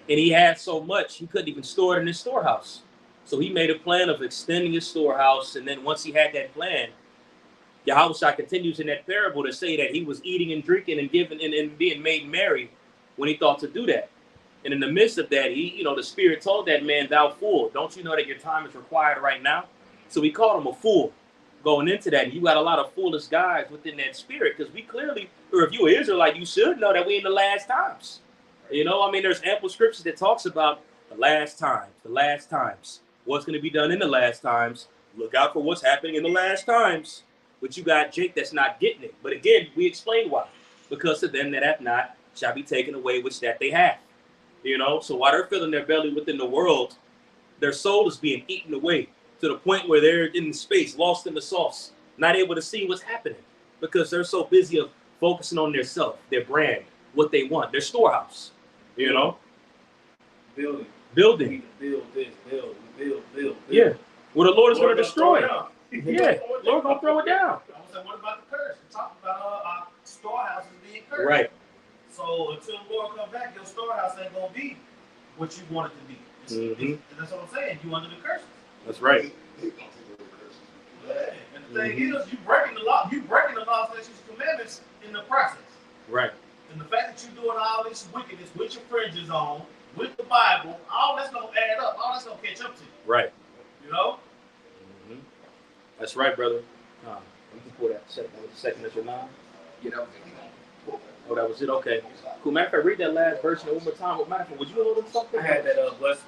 And he had so much, he couldn't even store it in his storehouse. So he made a plan of extending his storehouse. And then once he had that plan, Yahweh continues in that parable to say that he was eating and drinking and giving and being made merry when he thought to do that. And in the midst of that, he, the Spirit told that man, "Thou fool, don't you know that your time is required right now?" So we called him a fool going into that. And you got a lot of foolish guys within that spirit, because we clearly, or if you're an Israelite, you should know that we're in the last times. There's ample scriptures that talks about the last times, what's going to be done in the last times. Look out for what's happening in the last times. But you got Jake that's not getting it. But again, we explain why. Because of them that have not shall be taken away, which that they have. So while they're filling their belly within the world, their soul is being eaten away to the point where they're in space, lost in the sauce, not able to see what's happening because they're so busy of focusing on their self, their brand, what they want, their storehouse. Building. Build this, build. Yeah. Well, the Lord is going to destroy it. Yeah, Lord going to throw it down. What about the curse? We talked about our storehouses being cursed. Right. So until the Lord comes back, your storehouse ain't gonna be what you want it to be. And that's what I'm saying. You under the curses. That's right. Yeah. And the thing is, you breaking the law. You breaking the law, statutes, and commandments in the process. Right. And the fact that you're doing all this wickedness with your fringes on, with the Bible, all that's gonna add up. All that's gonna catch up to you. Right. That's right, brother. Let me pull that second measure 9. Oh, that was it. Okay. Cool. Matter of fact, read that last verse one more time. Matter of fact, would you hold on something? I had that blessed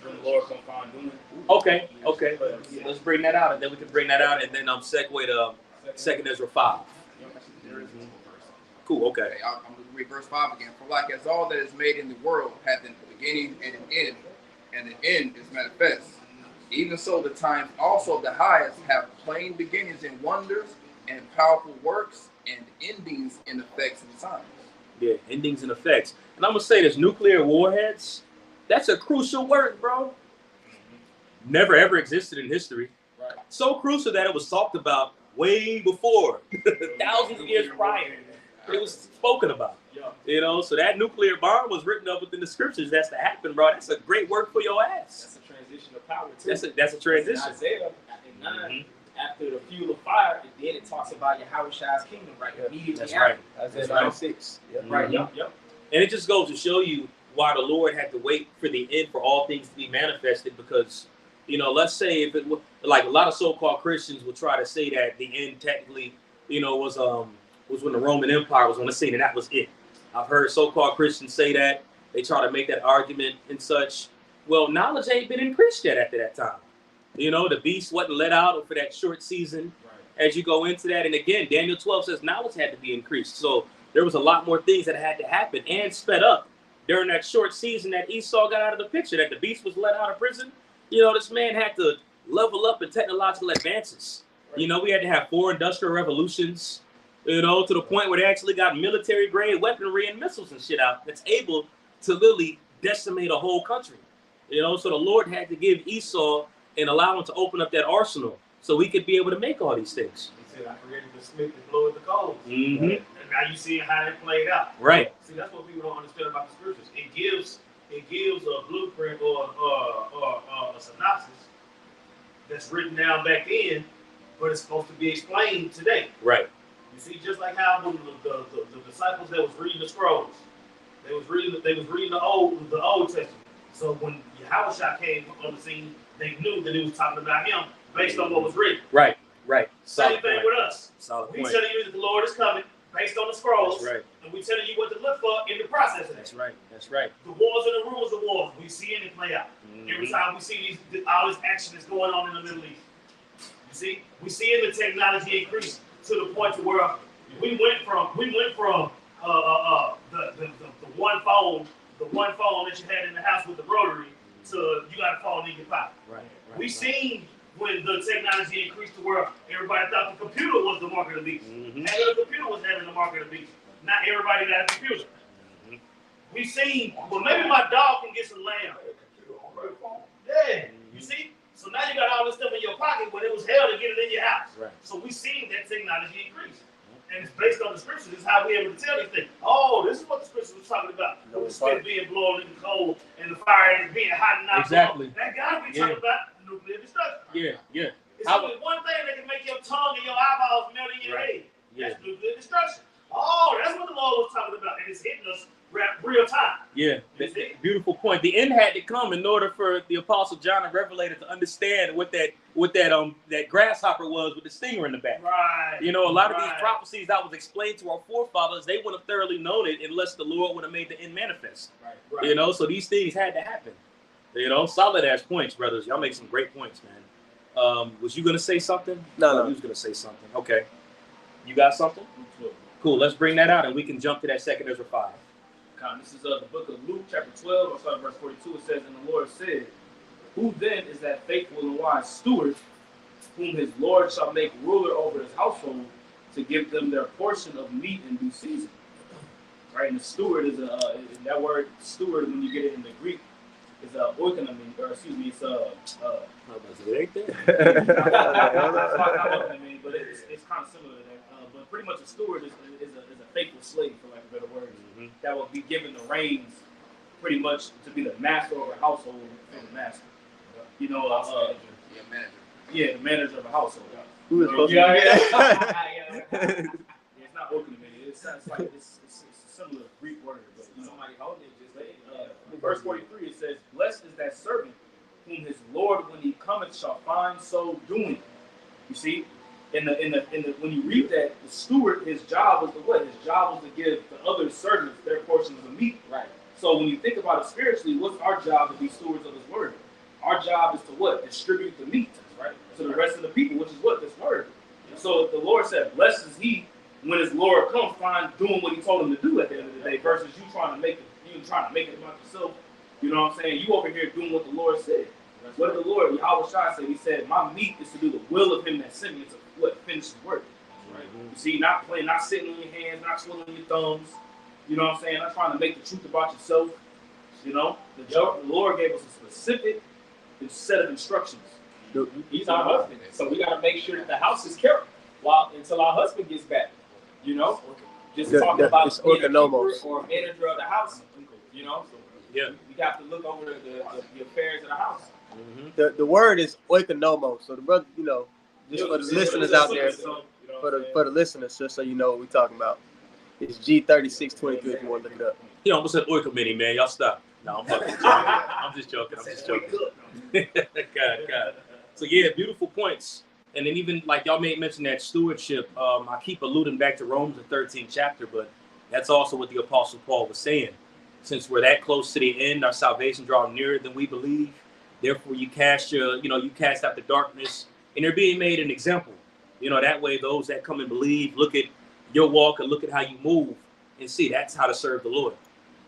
when the Lord come find doing. Okay. Let's bring that out, and then we can bring that out, and then segue to 2 Ezra 5. Cool. Okay. I'm going to read verse 5 again. For like as all that is made in the world hath a beginning and an end, and the end is manifest, even so the times also of the highest have plain beginnings in wonders and powerful works and endings in effects and signs. Yeah, endings and effects. And I'm going to say this, nuclear warheads, that's a crucial word, bro. Never ever existed in history. Right. So crucial that it was talked about way before, thousands of years prior. It was spoken about. So that nuclear bomb was written up within the scriptures. That's to happen, bro. That's a great work for your ass. That's a transition of power, too. That's a transition. Isaiah, in 9, after the fuel of fire, and then it talks about Yahweh's kingdom, right? Immediately That's after. right. Isaiah 96. Right, yep. And it just goes to show you why the Lord had to wait for the end for all things to be manifested, because, let's say if it was like a lot of so-called Christians will try to say that the end technically, was when the Roman Empire was on the scene and that was it. I've heard so-called Christians say that. They try to make that argument and such. Well, knowledge ain't been increased yet after that time. The beast wasn't let out for that short season. Right. As you go into that, and again, Daniel 12 says knowledge had to be increased. So there was a lot more things that had to happen and sped up during that short season that Esau got out of the picture, that the beast was let out of prison. This man had to level up in technological advances. Right. We had to have 4 industrial revolutions, to the point where they actually got military-grade weaponry and missiles and shit out that's able to literally decimate a whole country. So the Lord had to give Esau and allow him to open up that arsenal so we could be able to make all these things. He said, I created the smith and blew the coals. Mm-hmm. And now you see how that played out. Right. See, that's what people don't understand about the scriptures. It gives a blueprint or a synopsis that's written down back then, but it's supposed to be explained today. Right. You see, just like how when the disciples that was reading the scrolls, they was reading the Old Testament. So when Yahushua came on the scene, they knew that he was talking about him based on what was written. Right. Same thing with us. Solid We point. telling you that the Lord is coming based on the scrolls. That's right. And we telling you what to look for in the process of that. That's right. The wars and the rumors of wars, we see it play out. Every time we see all this action that's going on in the Middle East. You see, we see the technology increase to the point to where we went from the one phone that you had in the house with the rotary to you got a phone in your pocket. Right. We seen when the technology increased to where everybody thought the computer was the mark of the beast. And the computer was having the mark of the beast. Not everybody got a computer. We seen, well, maybe my dog can get some lamb. Yeah, you see? So now you got all this stuff in your pocket when it was hell to get it in your house. Right. So we seen that technology increase. And it's based on the scriptures. This is how we're able to tell these things. Oh, this is what the scripture was talking about. The spit being blown in the cold and the fire and it being hot and not exactly. Blown. That gotta be talking about nuclear destruction. Yeah. It's only one thing that can make your tongue and your eyeballs melt in your head. Yeah. That's nuclear destruction. Oh, that's what the Lord was talking about. And it's hitting us real time. Yeah, beautiful point. The end had to come in order for the Apostle John and Revelator to understand what that grasshopper was with the stinger in the back. Right. You know, a lot of these prophecies that was explained to our forefathers, they wouldn't have thoroughly known it unless the Lord would have made the end manifest. Right. You know, so these things had to happen. You know, solid ass points, brothers. Y'all make some great points, man. Was you gonna say something? No. You was gonna say something. Okay. You got something? Cool. Let's bring that out and we can jump to that 2 Ezra 5. This is the book of Luke, chapter 12, or sorry, verse 42. It says, "And the Lord said, Who then is that faithful and wise steward, whom his Lord shall make ruler over his household, to give them their portion of meat in due season?" Right, and the steward is that word steward, when you get it in the Greek, is oikonomy, or excuse me, it's It ain't there. not oikonomy, but it's kind of similar to that. But pretty much a steward is a faithful slave, for lack of better words, that will be given the reins, pretty much to be the master of a household for the master. You know, manager. Yeah, the manager of a household. Who is supposed to Yeah, it's not oikonomy. It's like it's a similar Greek word, but you know, somebody holding it just verse 43 it says, "Blessed is that servant whom his Lord when he cometh shall find so doing." You see, in the when you read that, the steward, his job was to what? His job was to give the other servants their portions of meat. Right. So when you think about it spiritually, what's our job to be stewards of his word? Our job is to what? Distribute the meat, right, to the rest of the people, which is what? This word. So the Lord said, "Blessed is he when his Lord comes, find doing what he told him to do at the end of the day," versus you trying to make it about yourself. You know what I'm saying? You over here doing what the Lord said. What did the Lord, Yahweh Shai, say? He said, "My meat is to do the will of him that sent me," to what? Finish his work. Right? You see, not playing, not sitting on your hands, not twiddling your thumbs. You know what I'm saying? Not trying to make the truth about yourself. You know, the Lord gave us a specific set of instructions. He's our husband, so we got to make sure that the house is kept until our husband gets back. You know, just talking about being a keeper or a manager of the house. You know, so we got to look over the affairs of the house. The word is oikonomos. So the brother, you know, just for the listeners out there, for the listeners, just so you know what we're talking about, it's G3623 if you want to look it up. He almost said oikonomos, man. Y'all stop. No, I'm fucking joking. I'm just joking. God. So yeah, beautiful points. And then even like y'all may mention that stewardship. I keep alluding back to Romans the 13th chapter, but that's also what the Apostle Paul was saying. Since we're that close to the end, our salvation draws nearer than we believe. Therefore, you cast out the darkness, and they're being made an example. You know, that way those that come and believe look at your walk and look at how you move and see that's how to serve the Lord.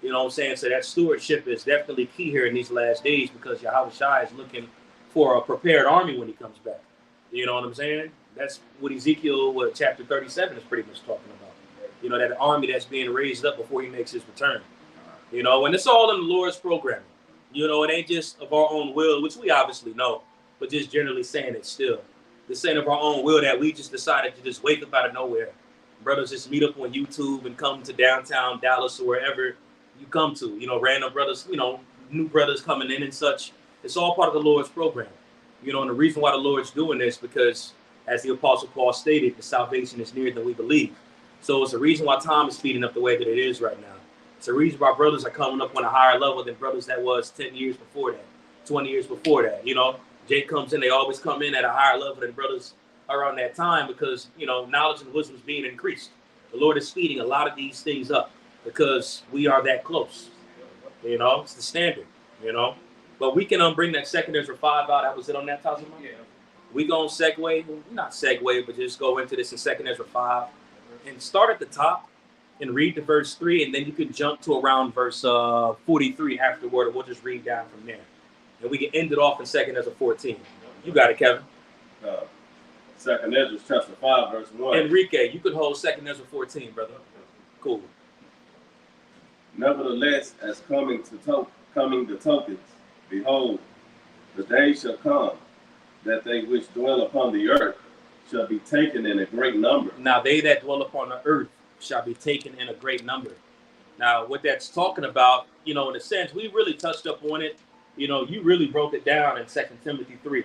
You know what I'm saying? So that stewardship is definitely key here in these last days, because Yahweh Shai is looking for a prepared army when he comes back. You know what I'm saying? That's what Ezekiel chapter 37 is pretty much talking about. You know, that army that's being raised up before he makes his return. You know, and it's all in the Lord's programming. You know, it ain't just of our own will, which we obviously know, but just generally saying it still. This ain't of our own will that we just decided to just wake up out of nowhere. Brothers just meet up on YouTube and come to downtown Dallas or wherever you come to. You know, random brothers, you know, new brothers coming in and such. It's all part of the Lord's program. You know, and the reason why the Lord's doing this, because as the Apostle Paul stated, the salvation is nearer than we believe. So it's a reason why time is speeding up the way that it is right now. It's a reason why brothers are coming up on a higher level than brothers that was 10 years before that, 20 years before that. You know, Jake comes in, they always come in at a higher level than brothers around that time, because, you know, knowledge and wisdom is being increased. The Lord is speeding a lot of these things up because we are that close. You know, it's the standard, you know. But we can bring that 2 Ezra 5 out. That was it on that, Tazima? Yeah. We going to not segue, but just go into this in 2 Ezra 5 and start at the top and read to verse 3, and then you can jump to around verse 43 afterward, and we'll just read down from there. And we can end it off in 2 Ezra 14. You got it, Kevin. 2 Ezra chapter 5, verse 1. Enrique, you could hold 2 Ezra 14, brother. Cool. Nevertheless, as coming the tokens, behold, the day shall come that they which dwell upon the earth shall be taken in a great number. Now they that dwell upon the earth shall be taken in a great number. Now, what that's talking about, you know, in a sense, we really touched up on it. You know, you really broke it down in 2 Timothy 3.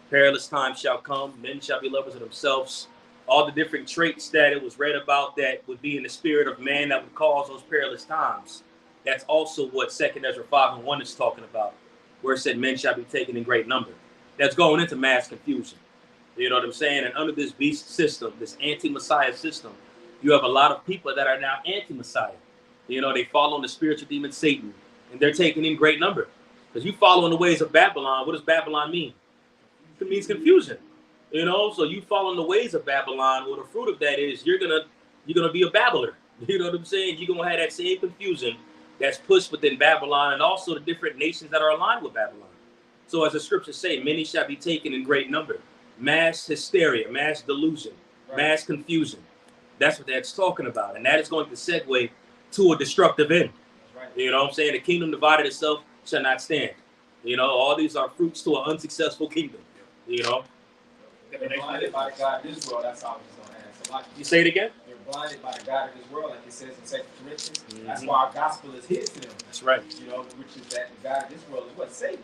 Perilous times shall come, men shall be lovers of themselves. All the different traits that it was read about that would be in the spirit of man that would cause those perilous times. That's also what 2 Ezra 5:1 is talking about, where it said men shall be taken in great number. That's going into mass confusion. You know what I'm saying? And under this beast system, this anti-Messiah system, you have a lot of people that are now anti-Messiah. You know, they follow the spiritual demon Satan, and they're taken in great number. Because you follow in the ways of Babylon. What does Babylon mean? It means confusion. You know, so you follow in the ways of Babylon. Well, the fruit of that is you're gonna be a babbler. You know what I'm saying? You're gonna have that same confusion that's pushed within Babylon and also the different nations that are aligned with Babylon. So as the scriptures say, many shall be taken in great number. Mass hysteria, mass delusion, mass confusion. That's what that's talking about. And that is going to segue to a destructive end. You know what I'm saying? The kingdom divided itself shall not stand. You know, all these are fruits to an unsuccessful kingdom. You know? They're blinded by the God of this world. That's all I was going to add. So like, you say it again? They're blinded by the God of this world, like it says in 2 Corinthians. That's why our gospel is hid to them. That's right. You know, which is that the God of this world is what? Satan.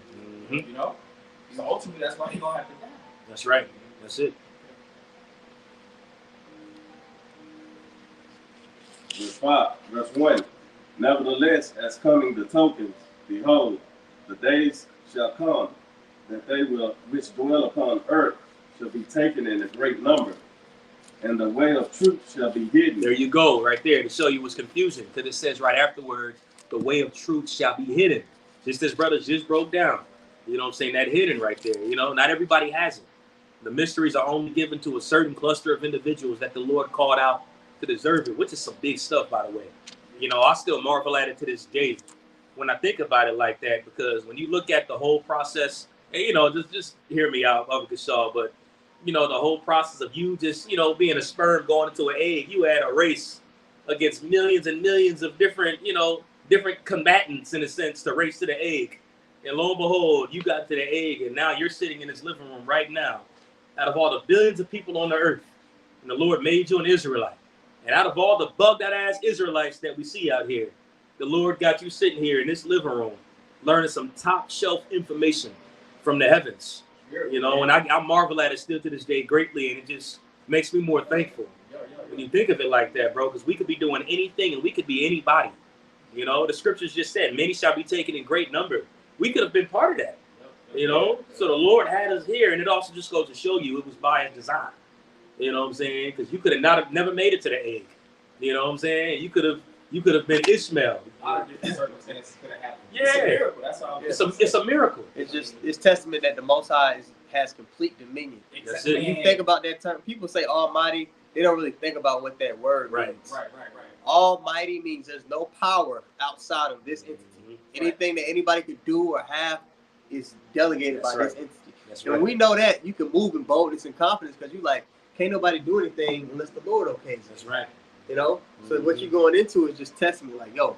You know? So ultimately, that's why he's going to have to die. That's right. That's it. Verse 1. Nevertheless, as coming the tokens, behold, the days shall come that they will which dwell upon earth shall be taken in a great number, and the way of truth shall be hidden. There you go, right there, to show you what's confusing, because it says right afterwards, the way of truth shall be hidden. Just as brothers just broke down. You know what I'm saying? That hidden right there. You know, not everybody has it. The mysteries are only given to a certain cluster of individuals that the Lord called out to deserve it, which is some big stuff, by the way. You know, I still marvel at it to this day when I think about it like that, because when you look at the whole process, and, you know, just hear me out, Baba Kashaw, but, you know, the whole process of you just, you know, being a sperm going into an egg, you had a race against millions and millions of different, you know, different combatants, in a sense, to race to the egg. And lo and behold, you got to the egg, and now you're sitting in this living room right now. Out of all the billions of people on the earth, and the Lord made you an Israelite. And out of all the bugged-out-ass Israelites that we see out here, the Lord got you sitting here in this living room, learning some top-shelf information from the heavens. You know, and I marvel at it still to this day greatly, and it just makes me more thankful when you think of it like that, bro, because we could be doing anything, and we could be anybody. You know, the scriptures just said, many shall be taken in great number. We could have been part of that. You know, so the Lord had us here, and it also just goes to show you it was by his design. You know what I'm saying? Because you could have never made it to the egg. You know what I'm saying? You could have been Ishmael. A lot of different circumstances could have happened. Yeah, it's a miracle. That's all. It's a miracle. It's testament that the Most High has complete dominion. That's it. You think about that term. People say Almighty. They don't really think about what that word means. Right. Almighty means there's no power outside of this entity. Anything that anybody could do or have is delegated by this entity. And when we know that, you can move in boldness and confidence, because you like, can't nobody do anything unless the Lord okays it. That's right. You know? So what you're going into is just testament, like, yo,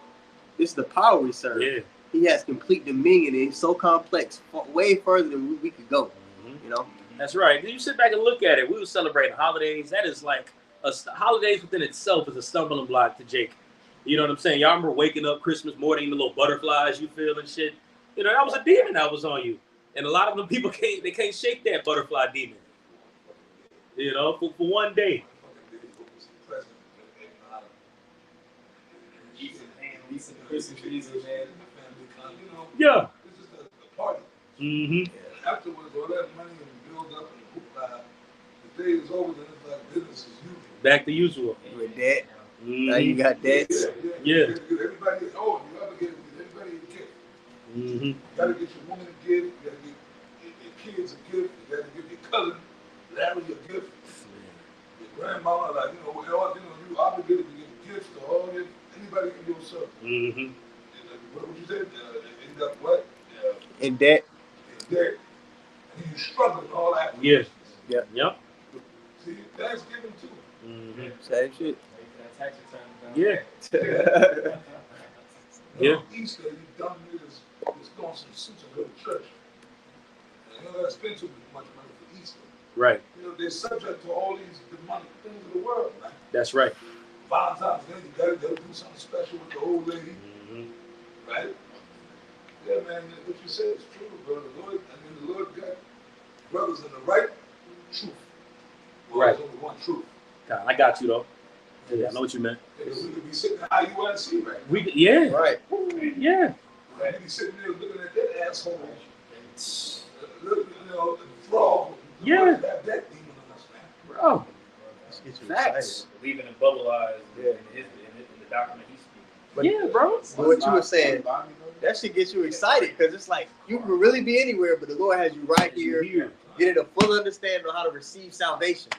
this is the power we serve. Yeah. He has complete dominion, and it's so complex, way further than we could go. You know? That's right. You sit back and look at it. We were celebrating holidays. That is like holidays within itself is a stumbling block to Jake. You know what I'm saying? Y'all remember waking up Christmas morning, the little butterflies you feel and shit. You know, that was a demon that was on you. And a lot of them people can't shake that butterfly demon. You know, for one day. Yeah. It's just a party. Afterwards, all that money and build up and hoopla, the day is over, then it's like business as usual. Back to usual. With debt. Now you got debts. Yeah. Everybody, you gotta get everybody a gift. You gotta get your woman a gift. You gotta get your kids a gift. You gotta give your cousin Larry a gift. Your grandmama, like, you obligated to give gifts to all this. Anybody in your circle. What would you say? End up what? In debt. In debt. And you struggling all that. Yeah. Yep. See, Thanksgiving too. Same shit. Yeah. Yeah. Easter, you done is throwing some suits and go to church. And you don't gotta spend too much money for Easter. Right. You know, they're subject to all these demonic things of the world. Right? That's right. Valentine's Day, you gotta do something special with the old lady. Right? Yeah, man, what you said is true, bro. The Lord got brothers in the right truth. Right. There's only one truth. God, I got you though. Yeah, I know what you meant. Yeah, we could be sitting at IUIC right now. Yeah. Right. Yeah. You be sitting there looking at that asshole. You know, the frog. Yeah. That demon on us, man. Bro. Let's get you Facts. excited. Believing in bubble eyes Yeah. in the document he speaks. But, Yeah, bro. but what you were saying, that should get you excited because it's like you can really be anywhere, but the Lord has you right here, getting a full understanding of how to receive salvation.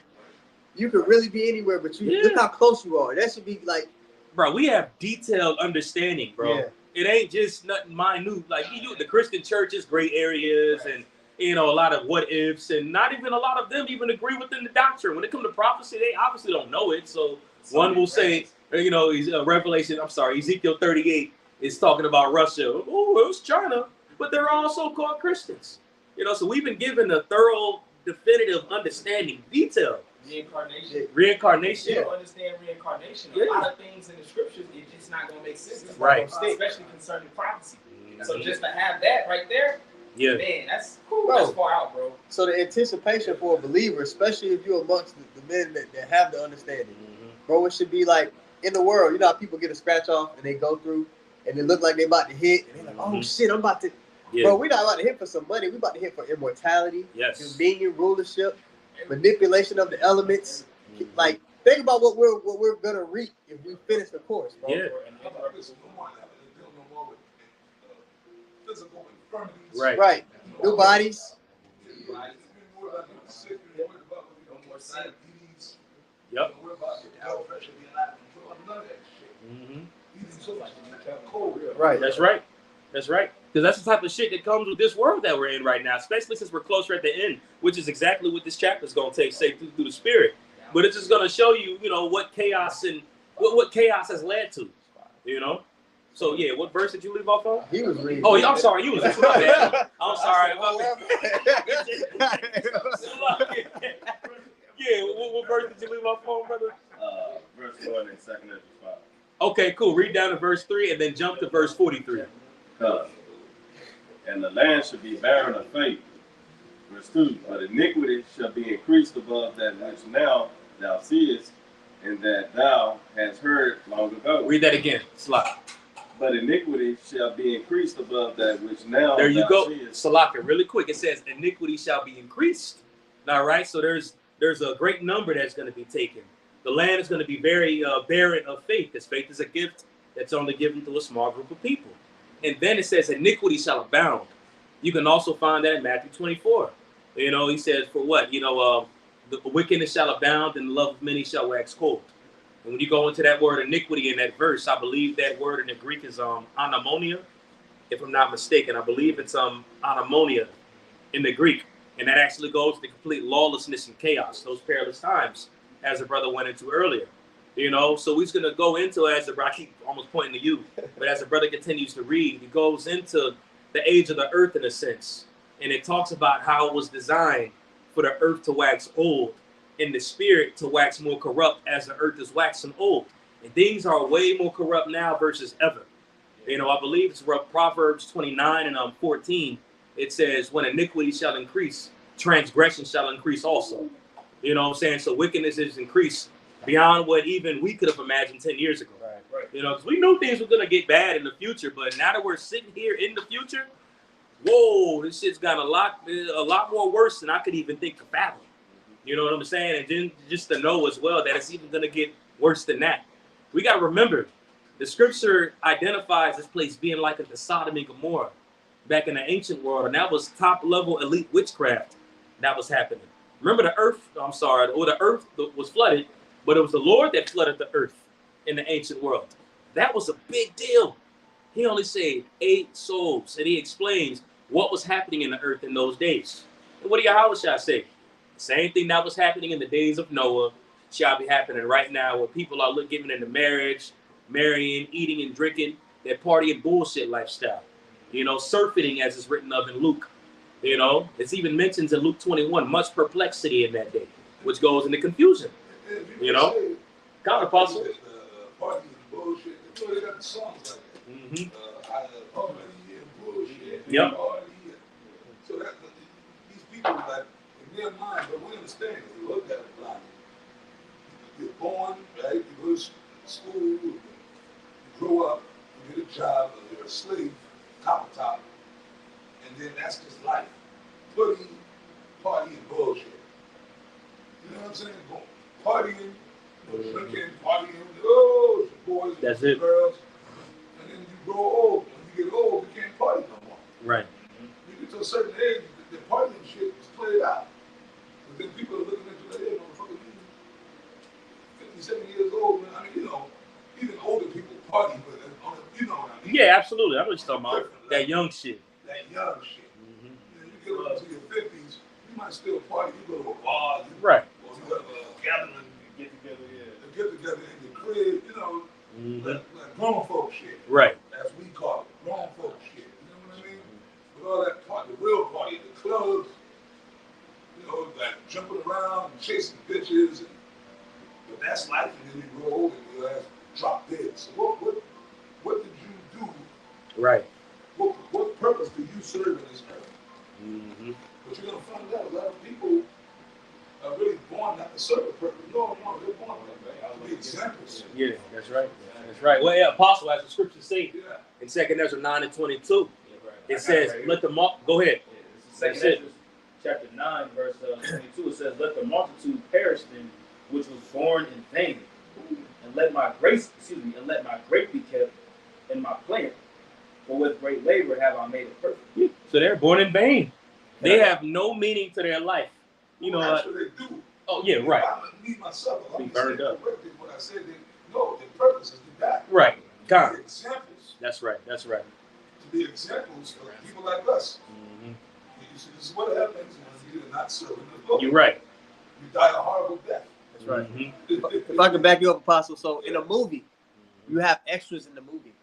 You could really be anywhere, but you look how close you are. That should be like, bro, we have detailed understanding, bro. Yeah. It ain't just nothing minute. Like the Christian churches, gray areas, and a lot of what ifs, and not even a lot of them even agree within the doctrine. When it comes to prophecy, they obviously don't know it. So one will say, Ezekiel 38 is talking about Russia. Oh, it was China, but they're also called Christians. So we've been given a thorough, definitive understanding, detail. Reincarnation. You don't understand reincarnation. Yeah. A lot of things in the scriptures, it's just not going to make sense. Right. Especially concerning prophecy. So just to have that right there, Yeah. man, that's far out, bro. so the anticipation for a believer, especially if you're amongst the men that have the understanding, bro, it should be like in the world. You know how people get a scratch off and they go through and they look like they about to hit and they're like, oh shit, I'm about to. Yeah. Bro, we're not about to hit for some money. We're about to hit for immortality, Yes. dominion, rulership, manipulation of the elements. Like, think about what we're gonna reap if we finish the course, bro. Yeah. Physical infirmities. Right. Right. New bodies. Yep. Right. That's right. That's right. Because that's the type of shit that comes with this world that we're in right now, especially since we're closer at the end, which is exactly what this chapter is going to take, say, through the Spirit. But it's just going to show you, what chaos and what chaos has led to, So, yeah, what verse did you leave off on? He was reading. Oh, I'm sorry. You was I'm sorry. Yeah, what verse did you leave off on, brother? Verse 1 and 2 Ezra 5. Okay, cool. Read down to verse 3 and then jump to verse 43. And the land shall be barren of faith. Verse 2. But iniquity shall be increased above that which now thou seest, and that thou hast heard long ago. Read that again. Slide. But iniquity shall be increased above that which now There you thou go. seest. Salaka, really quick. It says iniquity shall be increased. All right. So there's a great number that's going to be taken. The land is going to be very barren of faith, because faith is a gift that's only given to a small group of people. And then it says iniquity shall abound. You can also find that in Matthew 24. He says, for what? The wickedness shall abound and the love of many shall wax cold. And when you go into that word iniquity in that verse, I believe that word in the Greek is anamonia, if I'm not mistaken. I believe it's anamonia in the Greek. And that actually goes to the complete lawlessness and chaos, those perilous times, as the brother went into earlier. So he's going to go into, I keep almost pointing to you, but as the brother continues to read, he goes into the age of the earth in a sense. And it talks about how it was designed for the earth to wax old and the spirit to wax more corrupt as the earth is waxing old. And things are way more corrupt now versus ever. I believe it's Proverbs 29 and 14. It says, when iniquity shall increase, transgression shall increase also. You know what I'm saying? So wickedness is increased beyond what even we could have imagined 10 years ago. Right. Because we knew things were going to get bad in the future, but now that we're sitting here in the future, whoa, this shit's got a lot more worse than I could even think to fathom. You know what I'm saying? And then just to know as well that it's even going to get worse than that. We got to remember, the scripture identifies this place being like the Sodom and Gomorrah back in the ancient world, and that was top-level elite witchcraft that was happening. Remember the earth was flooded, but it was the Lord that flooded the earth in the ancient world. That was a big deal. He only saved 8 souls, and he explains what was happening in the earth in those days. And what do Yahweh say? The same thing that was happening in the days of Noah shall be happening right now, where people are giving into marriage, marrying, eating and drinking, that party and bullshit lifestyle. Surfeiting, as is written of in Luke. It's even mentioned in Luke 21, much perplexity in that day, which goes into confusion. God, Apostle. Party and bullshit. They got the songs like that. Party and bullshit. Yep. So that these people, like, in their mind, but we understand it. We look at it like, you're born, right? You go to school, you grow up, you get a job, you're a slave, top, and then that's just life. Putting, partying, bullshit. You know what I'm saying? Going, partying, drinking, partying, oh, boys, that's it. Girls. And then you grow old. When you get old, you can't party no more. Right. You get to a certain age, the partying shit is played out. But then people are looking at you like, hey, motherfucker, you 50, 70 years old, man. I mean, you know, even older people party, but you know what I mean? Yeah, absolutely. I know what you're talking about. That young shit. That young shit. You get up to your 50s, you might still party. You go to a bar, right? Or you have a gathering, get together in your crib, you know, like grown folk shit. Right. As we call it, grown folk shit. You know what I mean? With all that party, the real party, the clubs, you know, like jumping around and chasing bitches. But that's life, and then you grow old and your ass drop dead. So what did you do? Right. What purpose do you serve in this earth? But you're gonna find out a lot of people are really born not to serve a purpose. No, they're born to be examples. Yeah, that's right. That's right. Well, yeah, Apostle, as the scriptures say in 2 Ezra 9:22, it says, "Let the go ahead." Second Ezra chapter 9, verse 22. It says, "Let the multitude perish then, which was born in vain, and let my grace, and let my grape be kept in my plant. For with great labor have I made it perfect." So they're born in vain. They have no meaning to their life. You know. Actually, they do. Oh yeah, right. Me myself, be burned up. What I said, no, the purpose is to die. Right. To be examples. That's right. That's right. To be examples of people like us. You see, this is what happens when you're not serving the Lord. You're right. You die a horrible death. That's right. If I can back you up, Apostle, so in a movie, you have extras in the movie.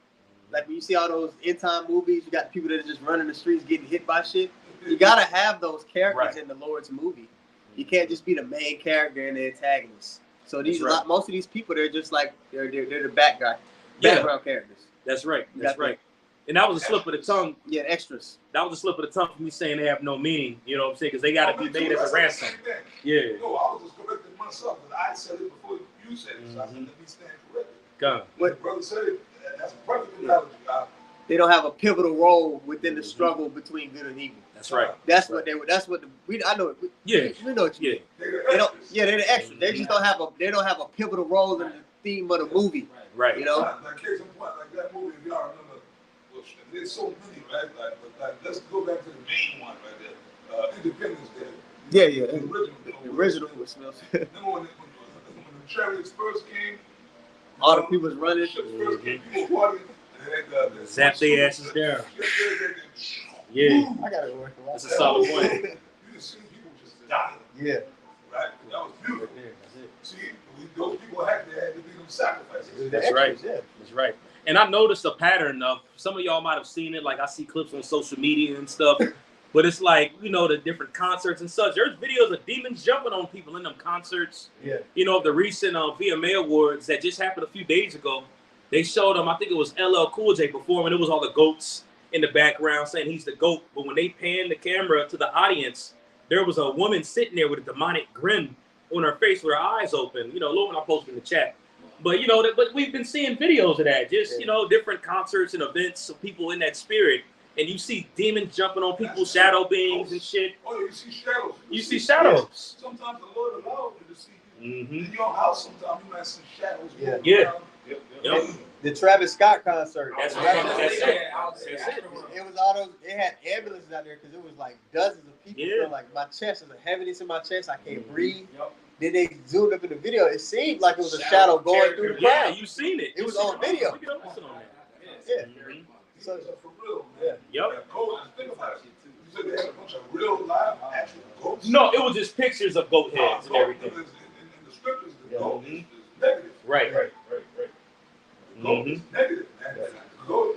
Like when you see all those end-time movies, you got people that are just running the streets getting hit by shit. You gotta have those characters in the Lord's movie. You can't just be the main character and the antagonist. So these most of these people, they're just like they're the background characters. That's right. That's right. And that was a slip of the tongue. Yeah, extras. That was a slip of the tongue for me saying they have no meaning. You know what I'm saying? Because they got to be made as a ransom. Yeah. No, I was just correcting myself, but I said it before you said it. So I said, let me stand corrected. Go. What brother said it, that's a perfect analogy. They don't have a pivotal role within the struggle between good and evil. That's right. That's what they were. That's what I know. We know what you mean. They don't. Yeah, they're the extra. They just don't have a. They don't have a pivotal role in the theme of the movie. Right. You know. Like case in point, like that movie. If y'all remember, well, there's so many, right? Like let's go back to the main one right there. Independence Day. Yeah. The original was Smith. Remember when the chariots first came? All the people was running. First came, people partying. Zap their asses down. Yeah. I gotta work. That's a solid point. You just see people just dying. Yeah. Right? That was beautiful. Yeah, that's it. See, those people had to be them sacrifices. That's right. That's right. And I noticed a pattern of some of y'all might have seen it. Like I see clips on social media and stuff. But it's like, you know, the different concerts and such. There's videos of demons jumping on people in them concerts. Yeah. You know, the recent VMA Awards that just happened a few days ago. They showed them, I think it was LL Cool J performing. It was all the goats in the background saying he's the GOAT. But when they panned the camera to the audience, there was a woman sitting there with a demonic grin on her face with her eyes open. You know, Lord, I'll post in the chat. But, you know, but we've been seeing videos of that. Just, you know, different concerts and events of people in that spirit. And you see demons jumping on people, shadow beings and shit. Oh, you see shadows. You see shadows. Sometimes the Lord allows you to see Mm-hmm. in your house. Sometimes you might see shadows. Yeah. Yeah. Yep. The Travis Scott concert. That's it. It was all those. They had ambulances out there because it was like dozens of people. Yeah. So like my chest, there's a heaviness in my chest. I can't breathe. Yep. Then they zoomed up in the video. It seemed like it was a shadow going through the Yeah, crowd. you seen it. It was on video. We can listen on that. Yeah. Mhm. So for real, man. Yep. Think about it. You said they had a bunch of real live actual ghosts. No, it was just pictures of goat heads and everything. In the scriptures, the goat Mhm. is negative. Right. The goat is negative, man. The goat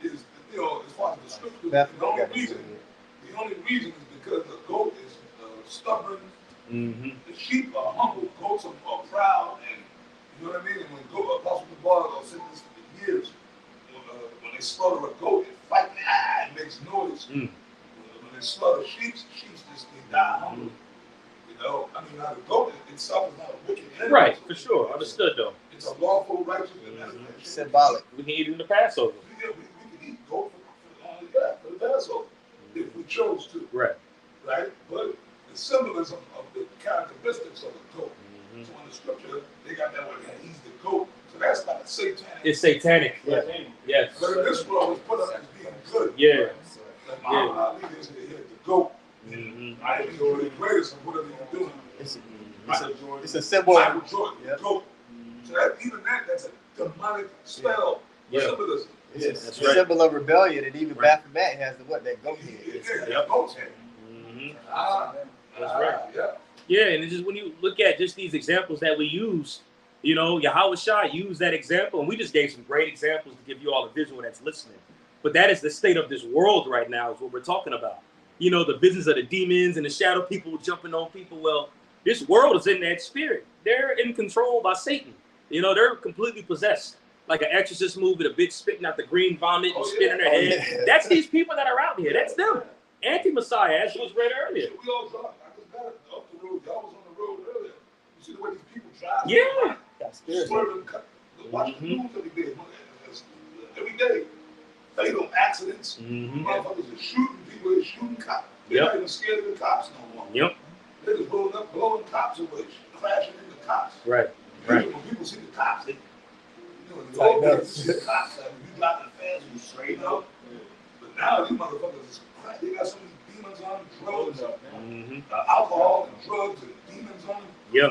is, you know, as far as the scriptures, the only reason is because the goat is stubborn. Mm-hmm. The sheep are humble. Goats are proud, and you know what I mean. And when Apostle Paul said this for years, when they slaughter a goat, it fight, it makes noise. When they slaughter sheep just they die humble. know, I mean, now the goat itself is not a wicked animal. Right, for sure. Understood, though. It's a lawful, righteous, Symbolic. We can eat it in the Passover. Yeah, we can eat goat for the Passover if we chose to. Right. Right? But the symbolism of the characteristics of the goat. Mm-hmm. So in the scripture, they got that word, he's the goat. So that's like a satanic. It's satanic. Yeah. Yes. But in this world, it's put up as being good. Yeah. Like Muhammad Ali is the goat. Mm-hmm. I think you're the greatest of whatever you're doing. It's a symbol. Michael Jordan, Yep. the goat. So that, even that's a demonic spell. Yeah. Symbolism. It's That's a right. symbol of rebellion, and even Right. Baphomet has that goat head. Yeah, goat's head. Mm-hmm. That's right. Yeah. Yeah, and it's just when you look at just these examples that we use, you know, Yahweh Shah used that example, and we just gave some great examples to give you all a visual that's listening. But that is the state of this world right now, is what we're talking about. You know, the business of the demons and the shadow people jumping on people. Well, this world is in that spirit. They're in control by Satan. You know, they're completely possessed. Like an Exorcist movie, the bitch spitting out the green vomit and spitting her head. Yeah. That's these people that are out here. That's them. Anti-Messiah, as was read earlier. We all drive. I just got it off the road. Y'all was on the road earlier. You see the way these people drive? Yeah. That's spirit. Swerving, watch the news every day. Every day. Fatal accidents. Motherfuckers are shooting people. They're shooting cops. They're not even scared of the cops no more. Yep. They're just rolling up, blowing cops away, crashing into cops. Right. Usually when people see the cops, they, you know, in the old days, you see the cops, like, you driving fast, you straight up. But now these motherfuckers is crack. They got so many demons on them, drugs, alcohol and drugs and demons on them. Yeah.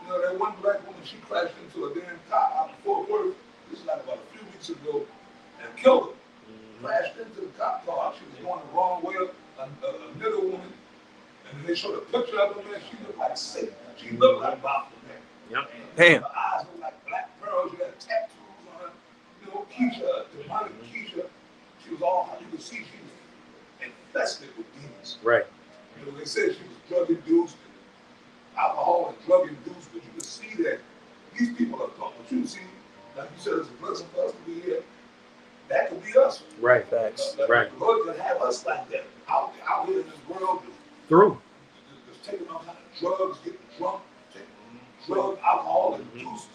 You know, that one black woman, she crashed into a damn cop out in Fort Worth. This is like about a few weeks ago, and killed her. Crashed into the cop car. She was going the wrong way, a middle woman. And they showed a picture of her, man. She looked like Satan. She looked like Baphomet. Yep. Damn. Her eyes looked like black pearls. She had tattoos on her. You know, Keisha, demonic Keisha. She was all, you could see she was infested with demons. Right. You know, they said she was drug induced, alcohol and drug induced, but you could see that these people are talking. But you see, like you said, it's a blessing for us to be here. That could be us. Right. Facts. Right. The Lord could have us like that out here in this world. Through. Just taking all kind of drugs, getting drunk, taking drug, alcohol induced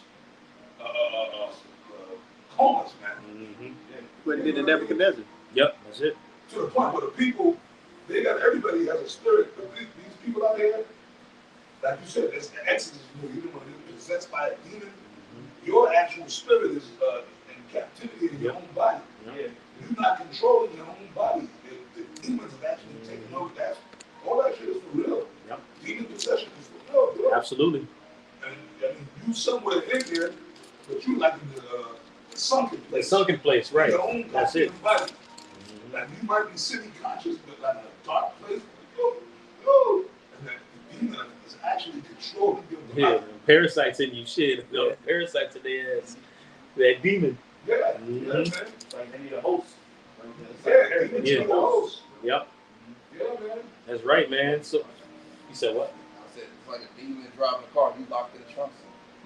comas, man. Put it into Nebuchadnezzar. Yep. That's it. To the point where the people, everybody has a spirit, but these people out here, like you said, it's the Exodus movie. You know, when you're possessed by a demon, your actual spirit is in captivity in your own body. Yeah. You're not controlling your own body. The demons have actually taken over. All that shit is for real. Yep. Demon possession is for real, bro. Absolutely. And I mean, you somewhere in there, but you like in the sunken The place. sunken place, right. Your own That's it. body. Like you might be city conscious, but like in a dark place, and that the demon is actually controlling your Yeah. body. Parasites in you, shit. You know, parasites in their ass. That demon. Yeah, yeah, Mhm. man. Like they need a host. Yeah, demons Yeah. are the host. Yep. Yeah, man. That's right, man. So, you said what? I said, it's like a demon driving a car, you locked in the trunk.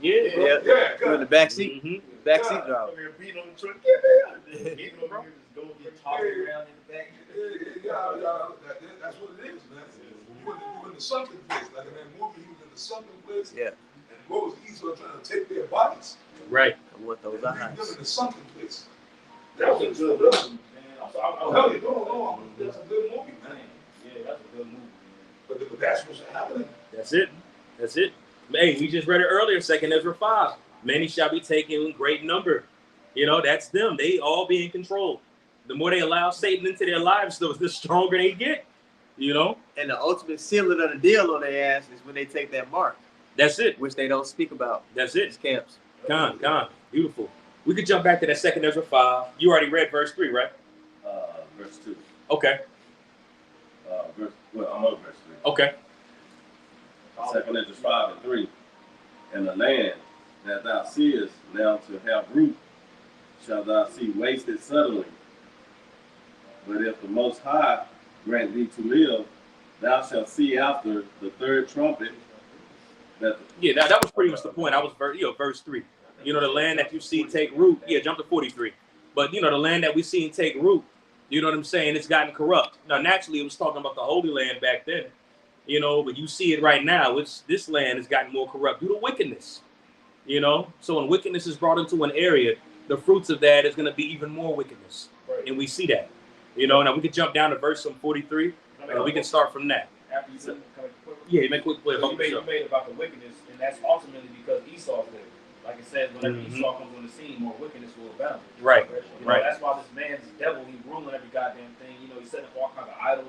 Yeah. Yeah. Yeah, You're in the good. back seat. Mm-hmm. Back seat driver. Beating on the truck. Even bro, just go get tossed around in the back. That's what it is, man. You in the sunken place, like in that movie, he was in the sunken place. Yeah. And what was Esau trying to take their bodies? Right. I want those And leave eyes. them in the sunken place. That was a good movie. Man, I'm Hell, you don't know. That's a good movie, man. Yeah, that's a good movie. But that's what's happening. That's it. That's it. Hey, we just read it earlier, 2 Ezra 5. Many shall be taken in great number. You know, that's them. They all be in control. The more they allow Satan into their lives, the stronger they get. You know? And the ultimate sealing of the deal on their ass is when they take that mark, That's it. which they don't speak about. That's These it. camps. Con. Beautiful. We could jump back to that 2 Ezra 5. You already read verse 3, right? Verse 2. Okay. I'm on verse 3. Okay. 2 Ezra 5 and 3. And the land that thou seest now to have root, shall thou see wasted suddenly. But if the Most High grant thee to live, thou shalt see after the third trumpet. Yeah, that was pretty much the point. I was verse 3. You know, the land that you see take root. Yeah, jump to 43. But, you know, the land that we see take root, you know what I'm saying? It's gotten corrupt. Now, naturally, it was talking about the Holy Land back then. You know, but you see it right now. This land has gotten more corrupt due to wickedness. You know, so when wickedness is brought into an area, the fruits of that is going to be even more wickedness. Right. And we see that. You know, now we can jump down to verse 43, and we can start from that. After you said, Yeah, make quick play you about the made about the wickedness, and that's ultimately because Esau's there. Like it says, whenever Mhm. Esau comes on the scene, more wickedness will abound. Right, You know, right. that's why this man's devil, he's ruling every goddamn thing. You know, he's setting up all kinds of idols,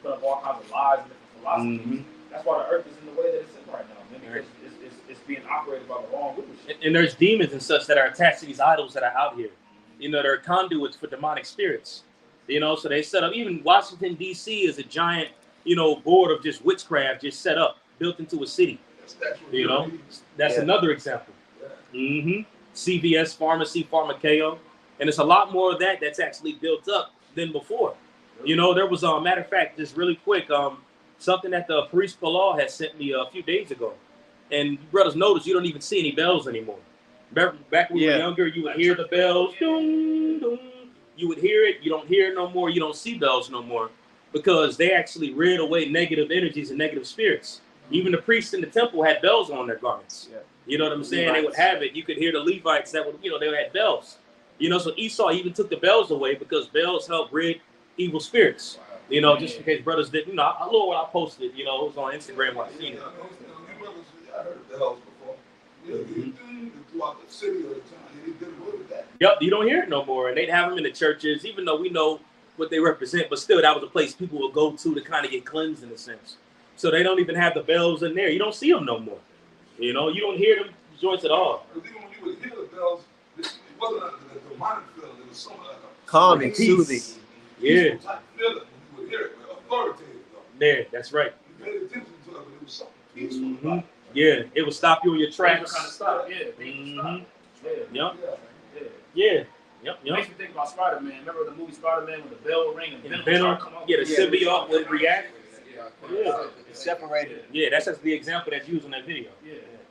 putting up all kinds of lies and different philosophies. That's why the earth is in the way that it's in right now, man, because it's being operated by the wrong leadership. And there's demons and such that are attached to these idols that are out here. You know, they're conduits for demonic spirits. You know, so they set up, even Washington, D.C. is a giant, you know, board of just witchcraft just set up, built into a city. You know, that's another example. CVS Pharmacy, Pharmaceo. And it's a lot more of that that's actually built up than before. You know, there was a matter of fact, just really quick, something that the priest Palau had sent me a few days ago. And brothers notice you don't even see any bells anymore. Back when we were younger, you would hear the bells. Ding, ding. You would hear it. You don't hear it no more. You don't see bells no more because they actually rid away negative energies and negative spirits. Even the priests in the temple had bells on their garments. You know what I'm saying? Levites. They would have it. You could hear the Levites that would, you know, they had bells. You know, so Esau even took the bells away because bells help rid evil spirits. You know, just in case brothers didn't, you know, I love what I posted, you know, it was on Instagram when I seen it. I heard the bells before. Throughout the city or the town, they didn't go with that. Yep, you don't hear it no more. And they'd have them in the churches, even though we know what they represent, but still that was a place people would go to kind of get cleansed in a sense. So they don't even have the bells in there. You don't see them no more. You know, you don't hear them joints at all. Because even when you would hear the bells, it wasn't a demonic feeling. It was something like a calming, soothing. Yeah. Type feeling when you would hear it, but authoritative though. Yeah, that's right. You paid attention to it, but it was something peaceful about it. Yeah, it would stop you in your tracks. Kind of stop. Yeah. Yep. It makes me think about Spider-Man. Remember the movie Spider-Man when the bell ring and Venom come out? Yeah, the symbiote would react. Yeah, it's separated. Yeah, that's just the example that's used in that video.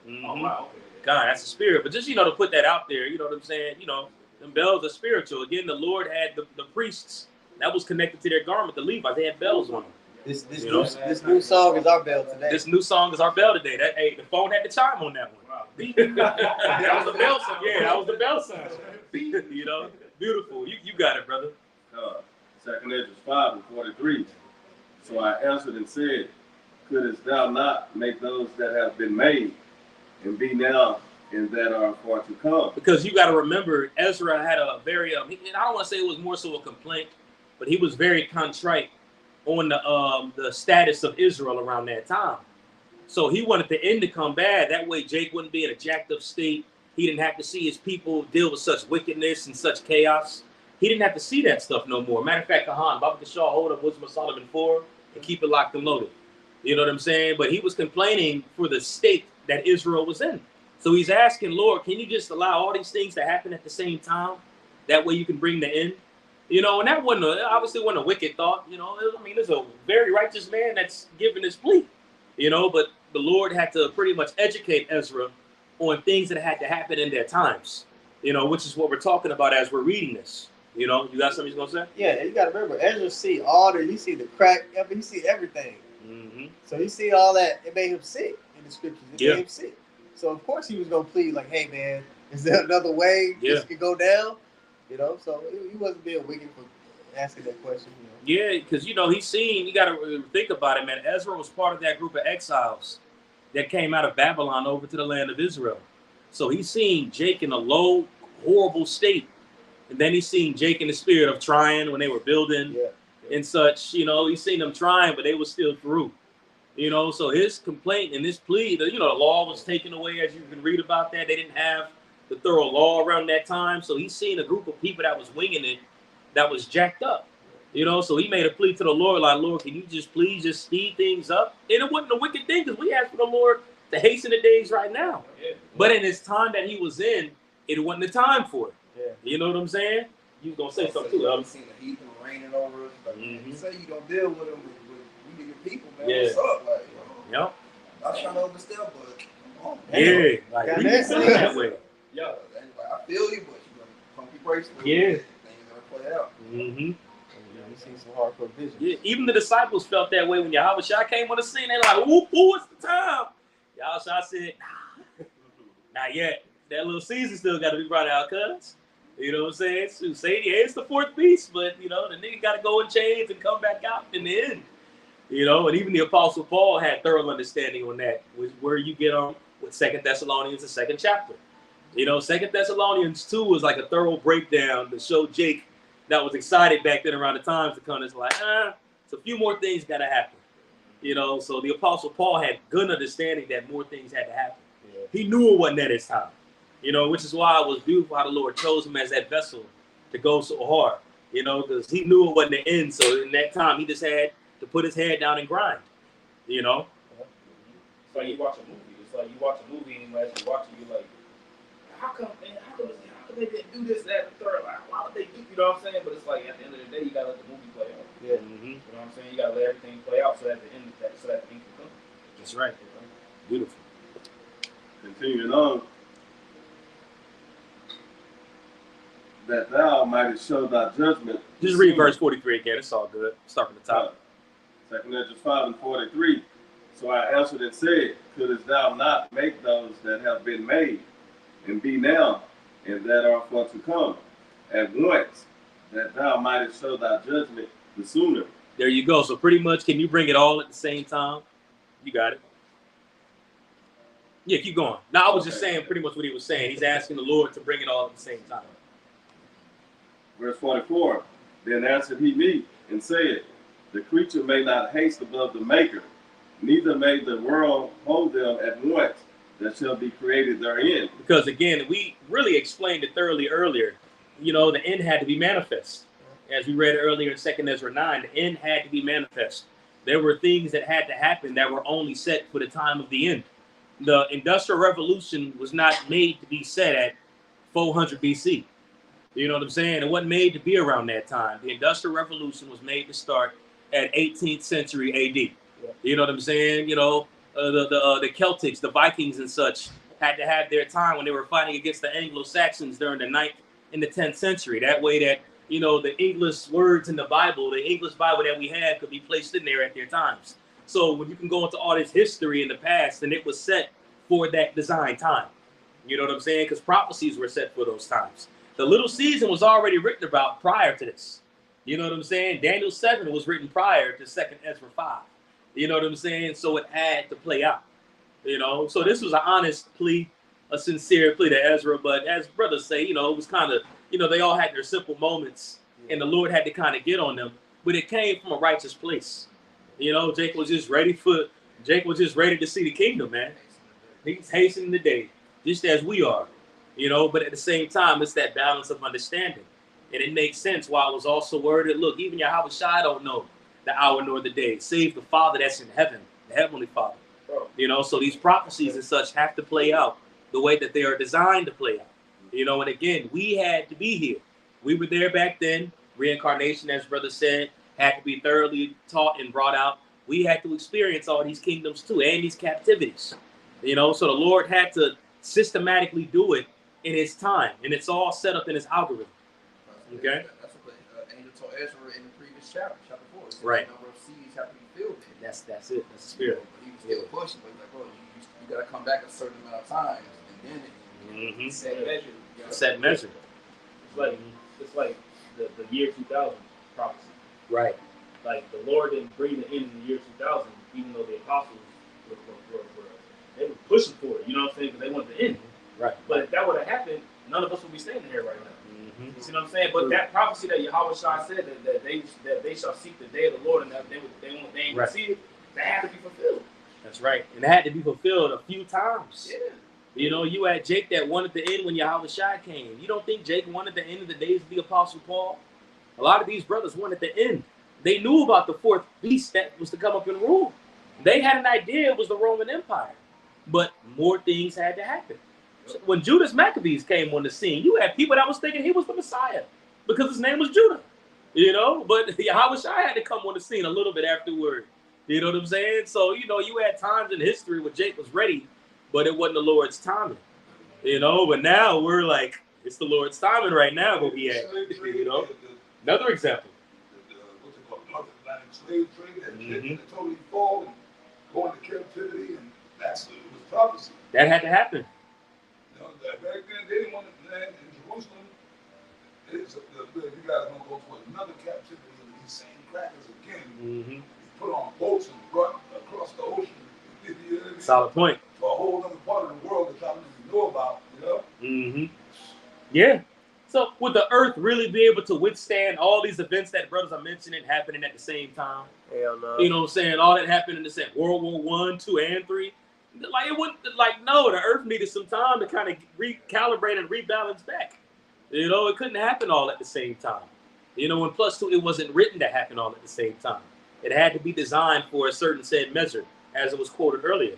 Oh, wow. Okay. God, that's a spirit. But just, you know, to put that out there, you know what I'm saying? You know, them bells are spiritual. Again, the Lord had the priests that was connected to their garment, the Levites. They had bells on them. This new song is our bell today. This new song is our bell today. That the phone had the chime on that one. Wow. That was the bell sound. Yeah, that was the bell sound. You know, beautiful. You got it, brother. 2 Ezra 5:43. So I answered and said, couldst thou not make those that have been made, and be now and that are far to come? Because you got to remember, Ezra had a very, I don't want to say it was more so a complaint, but he was very contrite on the status of Israel around that time. So he wanted the end to come bad. That way Jake wouldn't be in a jacked up state. He didn't have to see his people deal with such wickedness and such chaos. He didn't have to see that stuff no more. Matter of fact, Baba Kishar hold up Wisdom of Solomon 4 and keep it locked and loaded. You know what I'm saying? But he was complaining for the state that Israel was in. So he's asking, Lord, can you just allow all these things to happen at the same time? That way you can bring the end. You know, and that obviously wasn't a wicked thought. You know, I mean, there's a very righteous man that's giving his plea. You know, but the Lord had to pretty much educate Ezra on things that had to happen in their times. You know, which is what we're talking about as we're reading this. You know, you got something you're gonna say? Yeah, you gotta remember, Ezra see all the, you see the crack, you see everything. So you see all that, it made him sick in the scriptures. It made him sick. So of course he was gonna plead like, hey man, is there another way this could go down? You know, so he wasn't being wicked for asking that question. You know? Yeah, because you know you gotta think about it, man. Ezra was part of that group of exiles that came out of Babylon over to the land of Israel. So he's seen Jake in a low, horrible state. And then he's seen Jake in the spirit of trying when they were building and such. You know, he's seen them trying, but they were still through. You know, so his complaint and his plea, the law was taken away, as you can read about that. They didn't have the thorough law around that time. So he's seen a group of people that was winging it, that was jacked up. You know, so he made a plea to the Lord, like, Lord, can you just please just speed things up? And it wasn't a wicked thing because we asked for the Lord to hasten the days right now. But in his time that he was in, it wasn't the time for it. You know what I'm saying? You was gonna say something too. I've seen the heathen raining over us. Like, you say you don't deal with them, we your people, man. What's up? Like, Yep. I'm not trying to overstep, but come on, man. Yeah, like we can say that way. Yeah, I feel you, but you gonna pump your brakes. Yeah. Things gonna play out. You see some hardcore visions. Yeah, even the disciples felt that way when Yahushua came on the scene. They're like, "Ooh, it's the time." Yahushua said, "Nah, not yet. That little season still got to be brought out, cuz." You know what I'm saying? So say, yeah, it's the fourth beast, but you know the nigga got to go in chains and come back out in the end. You know, and even the Apostle Paul had thorough understanding on that, which where you get on with 2 Thessalonians, the 2nd chapter. You know, 2 Thessalonians 2 was like a thorough breakdown to show Jake that was excited back then around the times to come. It's like, it's a few more things got to happen. You know, so the Apostle Paul had good understanding that more things had to happen. Yeah. He knew it wasn't at his time. You know, which is why it was beautiful how the Lord chose him as that vessel to go so hard. You know, because he knew it wasn't the end. So in that time, he just had to put his head down and grind. You know? It's like you watch a movie. It's like you watch a movie and as you watch it, you're like, how come they didn't do this, that, and the third? Like, why would they do, you know what I'm saying? But it's like at the end of the day, you gotta let the movie play out. Yeah. You know what I'm saying? You gotta let everything play out so that the end can come. That's right. Beautiful. Continuing on. That thou mightest show thy judgment. Just read verse 43 again. It's all good. Start from the top. 2 Corinthians 5:43. So I answered and said, couldest thou not make those that have been made, and be now, and that are for to come, at once, that thou mightest show thy judgment the sooner? There you go. So pretty much, can you bring it all at the same time? You got it. Yeah, keep going. Now, I was just saying pretty much what he was saying. He's asking the Lord to bring it all at the same time. Verse 44, then answered he me, and said, the creature may not haste above the maker, neither may the world hold them at once that shall be created therein. Because again, we really explained it thoroughly earlier. You know, the end had to be manifest. As we read earlier in 2 Ezra 9, the end had to be manifest. There were things that had to happen that were only set for the time of the end. The Industrial Revolution was not made to be set at 400 BC. You know what I'm saying? It wasn't made to be around that time. The Industrial Revolution was made to start at 18th century AD. Yeah. You know what I'm saying? You know, the Celtics, the Vikings and such had to have their time when they were fighting against the Anglo-Saxons during the 9th and the 10th century. That way that, you know, the English words in the Bible, the English Bible that we have could be placed in there at their times. So when you can go into all this history in the past, and it was set for that design time. You know what I'm saying? Because prophecies were set for those times. The little season was already written about prior to this. You know what I'm saying? Daniel 7 was written prior to 2 Ezra 5. You know what I'm saying? So it had to play out. You know, so this was an honest plea, a sincere plea to Ezra. But as brothers say, you know, it was kind of, you know, they all had their simple moments, and the Lord had to kind of get on them. But it came from a righteous place. You know, Jake was just ready to see the kingdom, man. He's hastening the day, just as we are. You know, but at the same time, it's that balance of understanding. And it makes sense why it was also worded, look, even Yahushua don't know the hour nor the day, save the Father that's in heaven, the Heavenly Father. You know, so these prophecies and such have to play out the way that they are designed to play out. You know, and again, we had to be here. We were there back then. Reincarnation, as brother said, had to be thoroughly taught and brought out. We had to experience all these kingdoms too, and these captivities. You know, so the Lord had to systematically do it in his time, and it's all set up in his algorithm. Okay? That's what the angel told Ezra in the previous chapter 4. Right. The number of seeds have to be filled in. That's it. That's the spirit. But he was still pushing, but he's like, bro, you got to come back a certain amount of times, and then set measure. Set measure. It's like the year 2000 prophecy. Right. Like the Lord didn't bring the end in the year 2000, even though the apostles were pushing for it. You know what I'm saying? Because they wanted the end. Right. But if that would have happened, none of us would be standing here right now. You see what I'm saying? But that prophecy that Yahushua said that they shall seek the day of the Lord, and that they ain't right. See it, that had to be fulfilled. That's right. And it had to be fulfilled a few times. Yeah. You know, you had Jake that wanted the end when Yahushua came. You don't think Jake wanted the end of the days of the Apostle Paul? A lot of these brothers wanted the end. They knew about the fourth beast that was to come up and rule. They had an idea it was the Roman Empire. But more things had to happen. When Judas Maccabees came on the scene, you had people that was thinking he was the Messiah because his name was Judah, you know. But Yahushua had to come on the scene a little bit afterward. You know what I'm saying? So, you know, you had times in history where Jake was ready, but it wasn't the Lord's timing, you know. But now we're like, it's the Lord's timing right now where we at, you know. Another example. What slave trade that totally fall and go into captivity, and that's it was prophecy. That had to happen. You know, back then they didn't want to land in Jerusalem. You guys gonna go to another captivity of these same crackers again. Put on boats and brought across the ocean. You know what I mean? Solid point. To a whole other part of the world that y'all didn't even know about. You know? Yeah. So would the earth really be able to withstand all these events that brothers are mentioning happening at the same time? Hell no. You know what I'm saying? All that happened in the same World War I, II, and III. Like it wouldn't. Like no, the earth needed some time to kind of recalibrate and rebalance back. You know, it couldn't happen all at the same time. You know, and plus too, it wasn't written to happen all at the same time. It had to be designed for a certain said measure, as it was quoted earlier.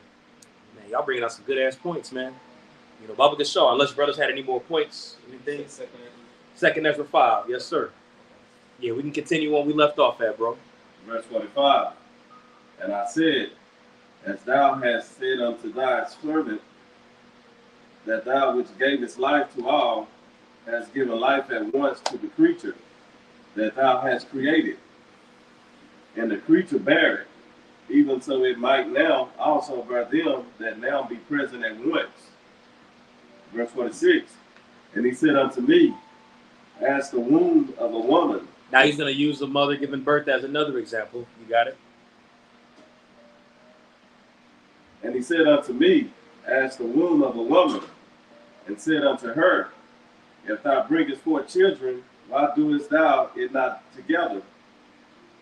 Man, y'all bringing out some good ass points, man. You know, Baba Gashaw, unless brothers had any more points, anything. Second Ezra 5, yes sir. Yeah, we can continue on we left off at, bro. Verse 45. And I said, as thou hast said unto thy servant, that thou which gavest life to all, hast given life at once to the creature that thou hast created. And the creature bare it, even so it might now also bear them that now be present at once. Verse 46. And he said unto me, as the womb of a woman. Now he's going to use the mother giving birth as another example. You got it? And he said unto me, as the womb of a woman, and said unto her, if thou bringest forth children, why doest thou it not together,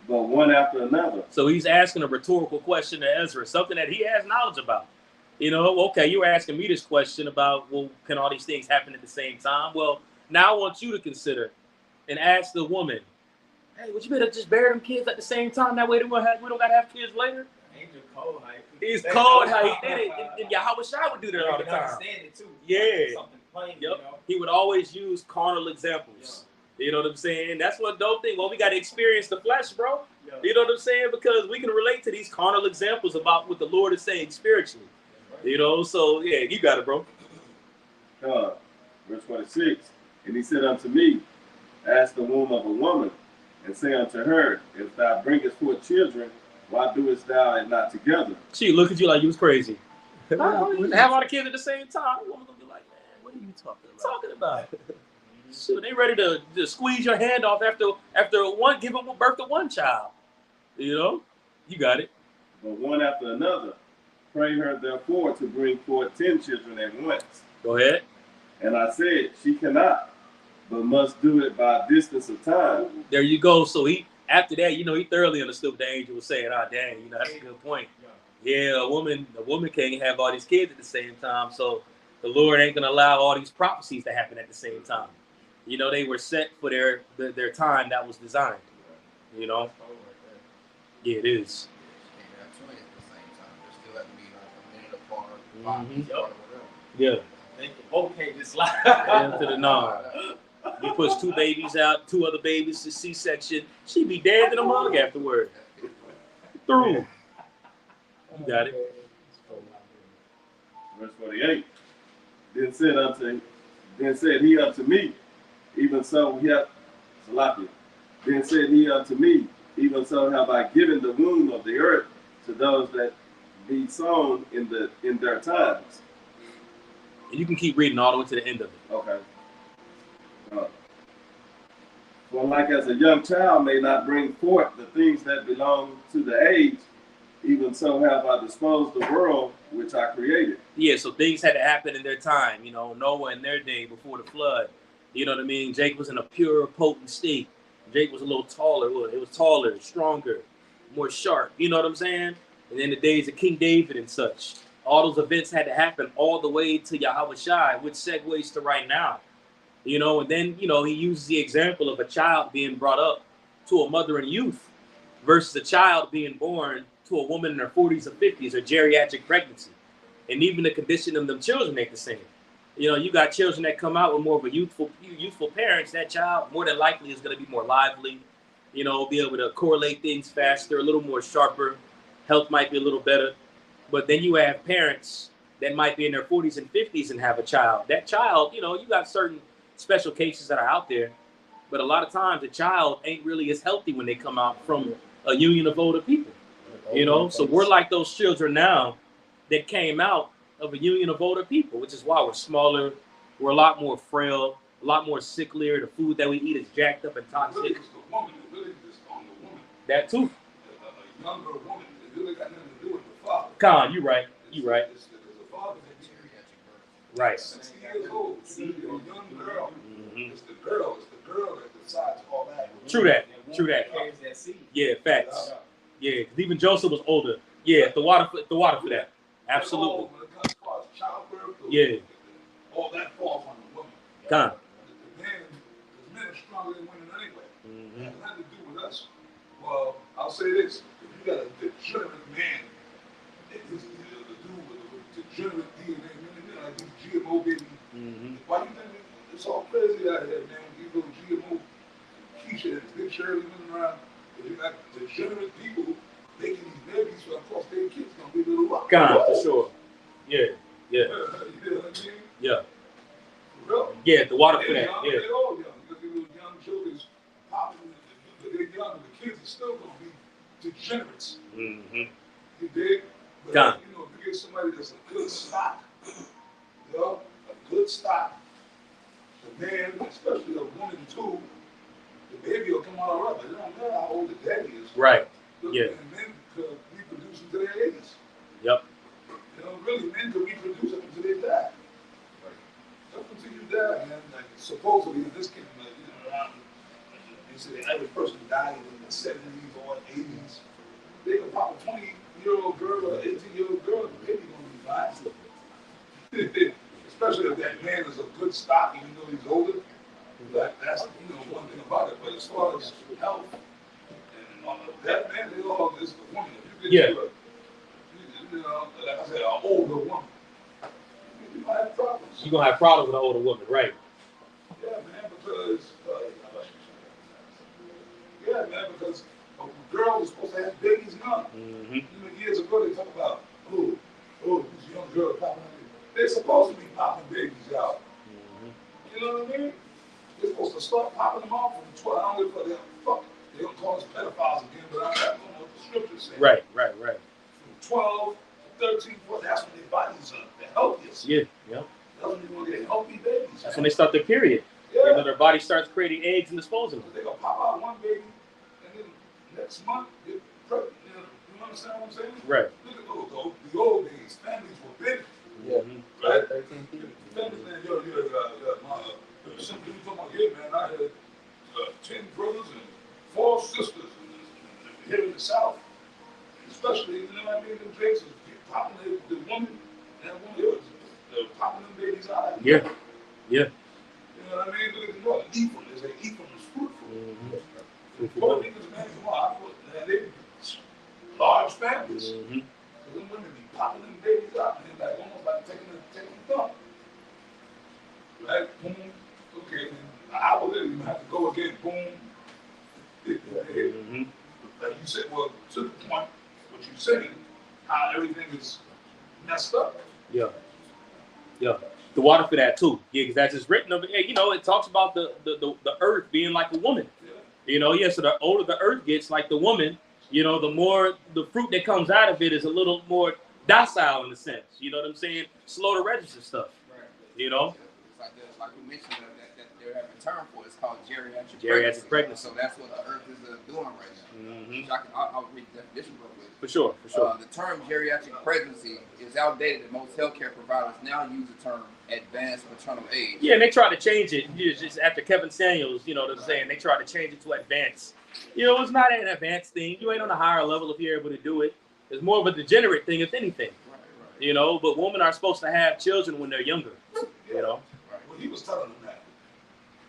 but one after another? So he's asking a rhetorical question to Ezra, something that he has knowledge about. You know, okay, you were asking me this question about, well, can all these things happen at the same time? Well, now I want you to consider and ask the woman, hey, would you better just bury them kids at the same time? That way we don't got to have kids later. Angel cold how He's cold how he did it. And Yahweh Shai would do that all the time. Understand it too. Yeah. Something plain, Yep. you know? He would always use carnal examples. You know what I'm saying? That's what don't think. Well, we got to experience the flesh, bro. You know what I'm saying? Because we can relate to these carnal examples about what the Lord is saying spiritually. You know, so yeah, you got it, bro. Verse 46. And he said unto me, ask the womb of a woman, and say unto her, if thou bringest forth children, why doest thou it not together? She look at you like you was crazy. Have all the kids at the same time. The woman's gonna be like, man, what are you talking about? Shoot, they ready to squeeze your hand off after one giving birth to one child. You know, you got it. But one after another, pray her therefore to bring forth 10 children at once. Go ahead. And I said, she cannot, but must do it by a distance of time. There you go. So he, after that, you know, he thoroughly understood what the angel was saying. Ah, dang, you know, that's a good point. Yeah, a woman can't have all these kids at the same time. So the Lord ain't gonna allow all these prophecies to happen at the same time. You know, they were set for their time that was designed. You know? Yeah, it is. Yeah. Both can't just slide. Into the nod. You push two babies out, two other babies to C-section. She be dead in a mug afterward. Through. You got it. Verse 48. Then said he unto me, even so Then said he unto me, even so have I given the womb of the earth to those that be sown in their times. And you can keep reading all the way to the end of it. Okay. For like as a young child may not bring forth the things that belong to the age, even so have I disposed the world which I created. Yeah, so things had to happen in their time. You know, Noah in their day before the flood. You know what I mean? Jake was in a pure, potent state. Jake was a little taller. It was taller, stronger, more sharp. You know what I'm saying? And in the days of King David and such, all those events had to happen all the way to Yahweh Shai, which segues to right now. You know, and then, you know, he uses the example of a child being brought up to a mother in youth versus a child being born to a woman in her 40s or 50s or geriatric pregnancy. And even the condition of them children ain't the same. You know, you got children that come out with more of a youthful parents. That child more than likely is going to be more lively, you know, be able to correlate things faster, a little more sharper. Health might be a little better. But then you have parents that might be in their 40s and 50s and have a child. That child, you know, you got certain special cases that are out there. But a lot of times the child ain't really as healthy when they come out from a union of older people. You know, so we're like those children now that came out of a union of older people, which is why we're smaller, we're a lot more frail, a lot more sicklier. The food that we eat is jacked up and toxic. Really, it's the woman. It really is on the woman. That too. A younger woman. It really got nothing to do with the father. Con, you right. You right. It's the father that be Right. 60 years old. She's a young girl. Mm-hmm. It's the girl. It's the girl that decides all that. True that. True that. Carries that seed. Yeah, facts. Yeah, because even Joseph was older. Yeah, the water for that. Absolutely. When it comes to childbirth, Yeah. all that falls on the woman. Con. The men are stronger than women anyway. Mm-hmm. It has nothing to do with us. Well, I'll say this: if you got a degenerate man, it has to do with degenerate DNA. Like these GMO babies. Mm-hmm. Why you think it's all crazy out here, man? These little GMO Keisha and Big Shirley running around. If you got degenerate people making these babies, so of course their kids gonna be little rock. Con, for sure. Yeah. Yeah. You know what I mean? Yeah. For real. Yeah, the water for They're that. young, Yeah. they're all young. Because these little young children popping, but they're young. The kids are still gonna be degenerates. Mm-hmm. You dig? But Con. you know, if you get somebody that's a good stock, you know, a good stock, the man, especially a woman too, the baby will come out all right, but it don't matter how old the daddy is. Right. Look, Yeah. And men could reproduce into their 80s. Yep. You know, really, men could reproduce up until they die. Up until you die, man. Like, supposedly, in this kingdom, like, you know, around, they say the average person died in the 70s or 80s. They could pop a 20-year-old girl or an 18-year-old girl, the baby gonna be fine. Especially if that man is a good stock, even though he's older. Like, that's, you know, one thing about it. But as far as health, and all of that man, they all is the woman. If you get to a, you know, like I said, an older woman, you might have problems. You're gonna have problems with an older woman, right? Yeah, man, because a girl is supposed to have babies young. Mm-hmm. You know, years ago they talk about, oh, this young girl popping. They're supposed to be popping babies out. Mm-hmm. You know what I mean? They're supposed to start popping them off from 12. I don't know if they don't call us pedophiles again, but I don't know what the scriptures say. Right. From 12 to 13, 14, that's when their bodies are the healthiest. Yeah. Yeah. That's when you want to get healthy babies. That's when they start their period. Yeah. You know, their body starts creating eggs and disposing them. They're going to pop out one baby, and then next month, they're pregnant. You understand what I'm saying? Right. Look at the old days. Families were big. Yeah. Right? 13 kids. Families, man, some people talking about, yeah, man, I had 10 brothers and 4 sisters here in the South. Especially, you know what I mean? Them Jakes was popping the woman, and that woman, they were popping them babies out. Yeah. Yeah. You know what I mean? Look at the North. Ephraim, they say Ephraim was fruitful. Mm-hmm. Poor niggas, man, come on. They large families. Mm-hmm. So them women be popping them babies out, man, like almost like taking a dump. Right? Boom. Okay. I will literally have to go again. Boom. Mm-hmm. Like you said, well, to the point, what you saying, how everything is messed up. Yeah. Yeah. The water for that too. Yeah, because that's just written over here. You know, it talks about the earth being like a woman. Yeah. You know, yeah, so the older the earth gets, like the woman, you know, the more the fruit that comes out of it is a little more docile in a sense. You know what I'm saying? Slow to register stuff. Right. You know? It's like we mentioned that they have a term for it. It's called Geriatric pregnancy. So that's what the earth is doing right now. Mm-hmm. I'll read the definition real quick. For sure. The term geriatric pregnancy is outdated, and most healthcare providers now use the term advanced maternal age. Yeah, and they try to change it. Just after Kevin Samuels, you know what I'm saying? They try to change it to advanced. You know, it's not an advanced thing. You ain't on a higher level if you're able to do it. It's more of a degenerate thing, if anything. Right. You know, but women are supposed to have children when they're younger. You know? Well, he was telling them that.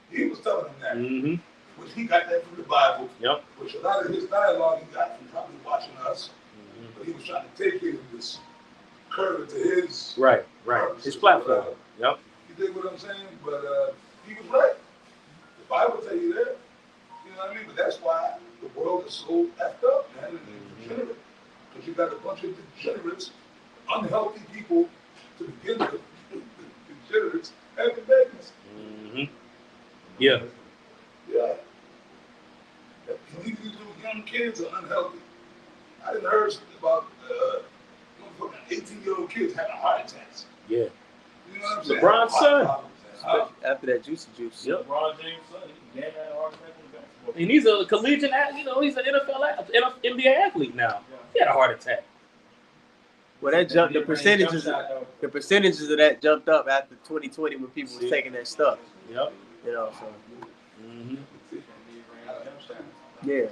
Mm-hmm. Which he got that from the Bible. Yep. Which a lot of his dialogue he got from probably watching us. Mm-hmm. But he was trying to take it and just curve it to his Right. purposes. His platform. Yep. You dig what I'm saying? But he was right. The Bible tell you that. You know what I mean? But that's why the world is so effed up, man, and degenerate. Because you got a bunch of degenerates, unhealthy people to begin with, degenerates having babies. Mm-hmm. Yeah. Yeah. You need these little young young kids are unhealthy. I didn't heard about 18-year-old kids having heart attacks. Yeah. You know what I'm saying? LeBron's son. After that juicy juice. Yep. LeBron James' son, he had a heart attack in basketball. And he's a collegiate, he's an NBA athlete now. He had a heart attack. Well, that jumped. The percentages of that jumped up after 2020 when people was taking that stuff. Yep. You know, so. Mm-hmm. Yeah.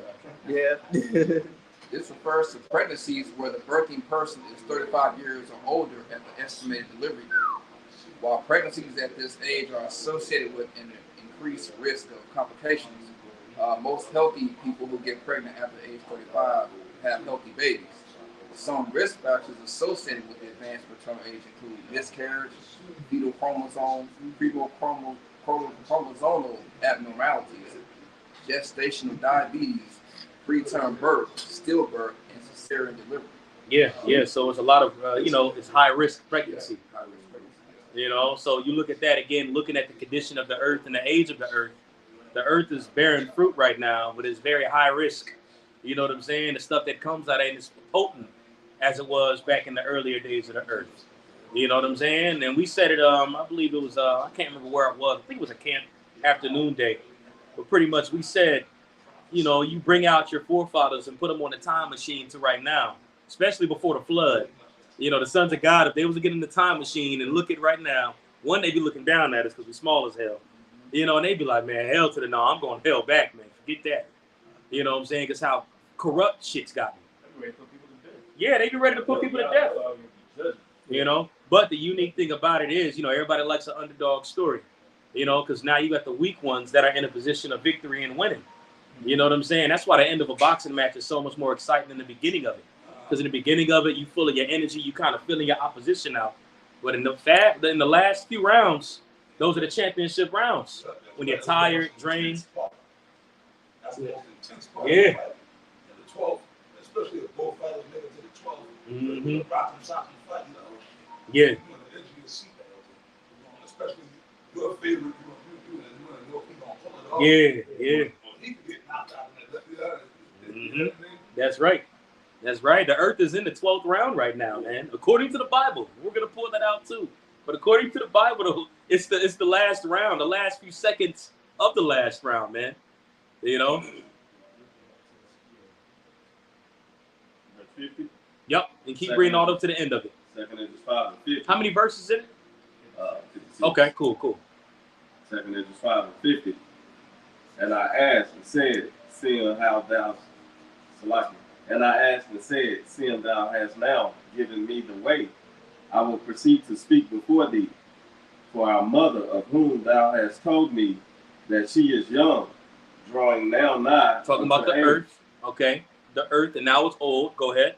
This refers to pregnancies where the birthing person is 35 years or older at the estimated delivery date. While pregnancies at this age are associated with an increased risk of complications, most healthy people who get pregnant after age 35 have healthy babies. Some risk factors associated with the advanced maternal age include miscarriage, fetal chromosomal abnormalities, gestational diabetes, preterm birth, stillbirth, and cesarean delivery. Yeah. So it's a lot of, it's high risk pregnancy. So you look at that again, looking at the condition of the earth and the age of the earth. The earth is bearing fruit right now, but it's very high risk. You know what I'm saying? The stuff that comes out of it is potent as it was back in the earlier days of the earth. You know what I'm saying? And we said it, I believe it was, I can't remember where it was. I think it was a camp afternoon day. But pretty much we said, you bring out your forefathers and put them on a time machine to right now, especially before the flood. The sons of God, if they was to get in the time machine and look at right now, one, they'd be looking down at us because we're small as hell. And they'd be like, man, hell to the no, I'm going hell back, man. Forget that. You know what I'm saying? Because how corrupt shit's gotten. Yeah, they be ready to put people to death. But the unique thing about it is, everybody likes an underdog story. Because now you got the weak ones that are in a position of victory and winning. You know what I'm saying? That's why the end of a boxing match is so much more exciting than the beginning of it. Because in the beginning of it, you full of your energy, you kind of feeling your opposition out. But in the last few rounds, those are the championship rounds. When you're tired, drained. That's the most intense part. Yeah. And the 12th, especially if both fighters make it to the 12th, Mm-hmm. rock them shots and fight, Yeah. You want the edge of your seat, especially your favorite, you want to know if he's going to pull it off. Yeah. He could get knocked out in that. Mm-hmm. That's right. The earth is in the 12th round right now, man. According to the Bible. We're going to pull that out too. But according to the Bible, it's the last round, the last few seconds of the last round, man. Verse 50. Yep. And keep reading all up to the end of it. 2 Corinthians 5 and 50. How many verses in it? 56. Okay, cool. 2 Corinthians 5 and 50. And I asked and said, seeing thou hast now given me the way, I will proceed to speak before thee. For our mother, of whom thou hast told me that she is young, drawing now nigh. Talking about the earth. Okay. The earth, and now it's old. Go ahead.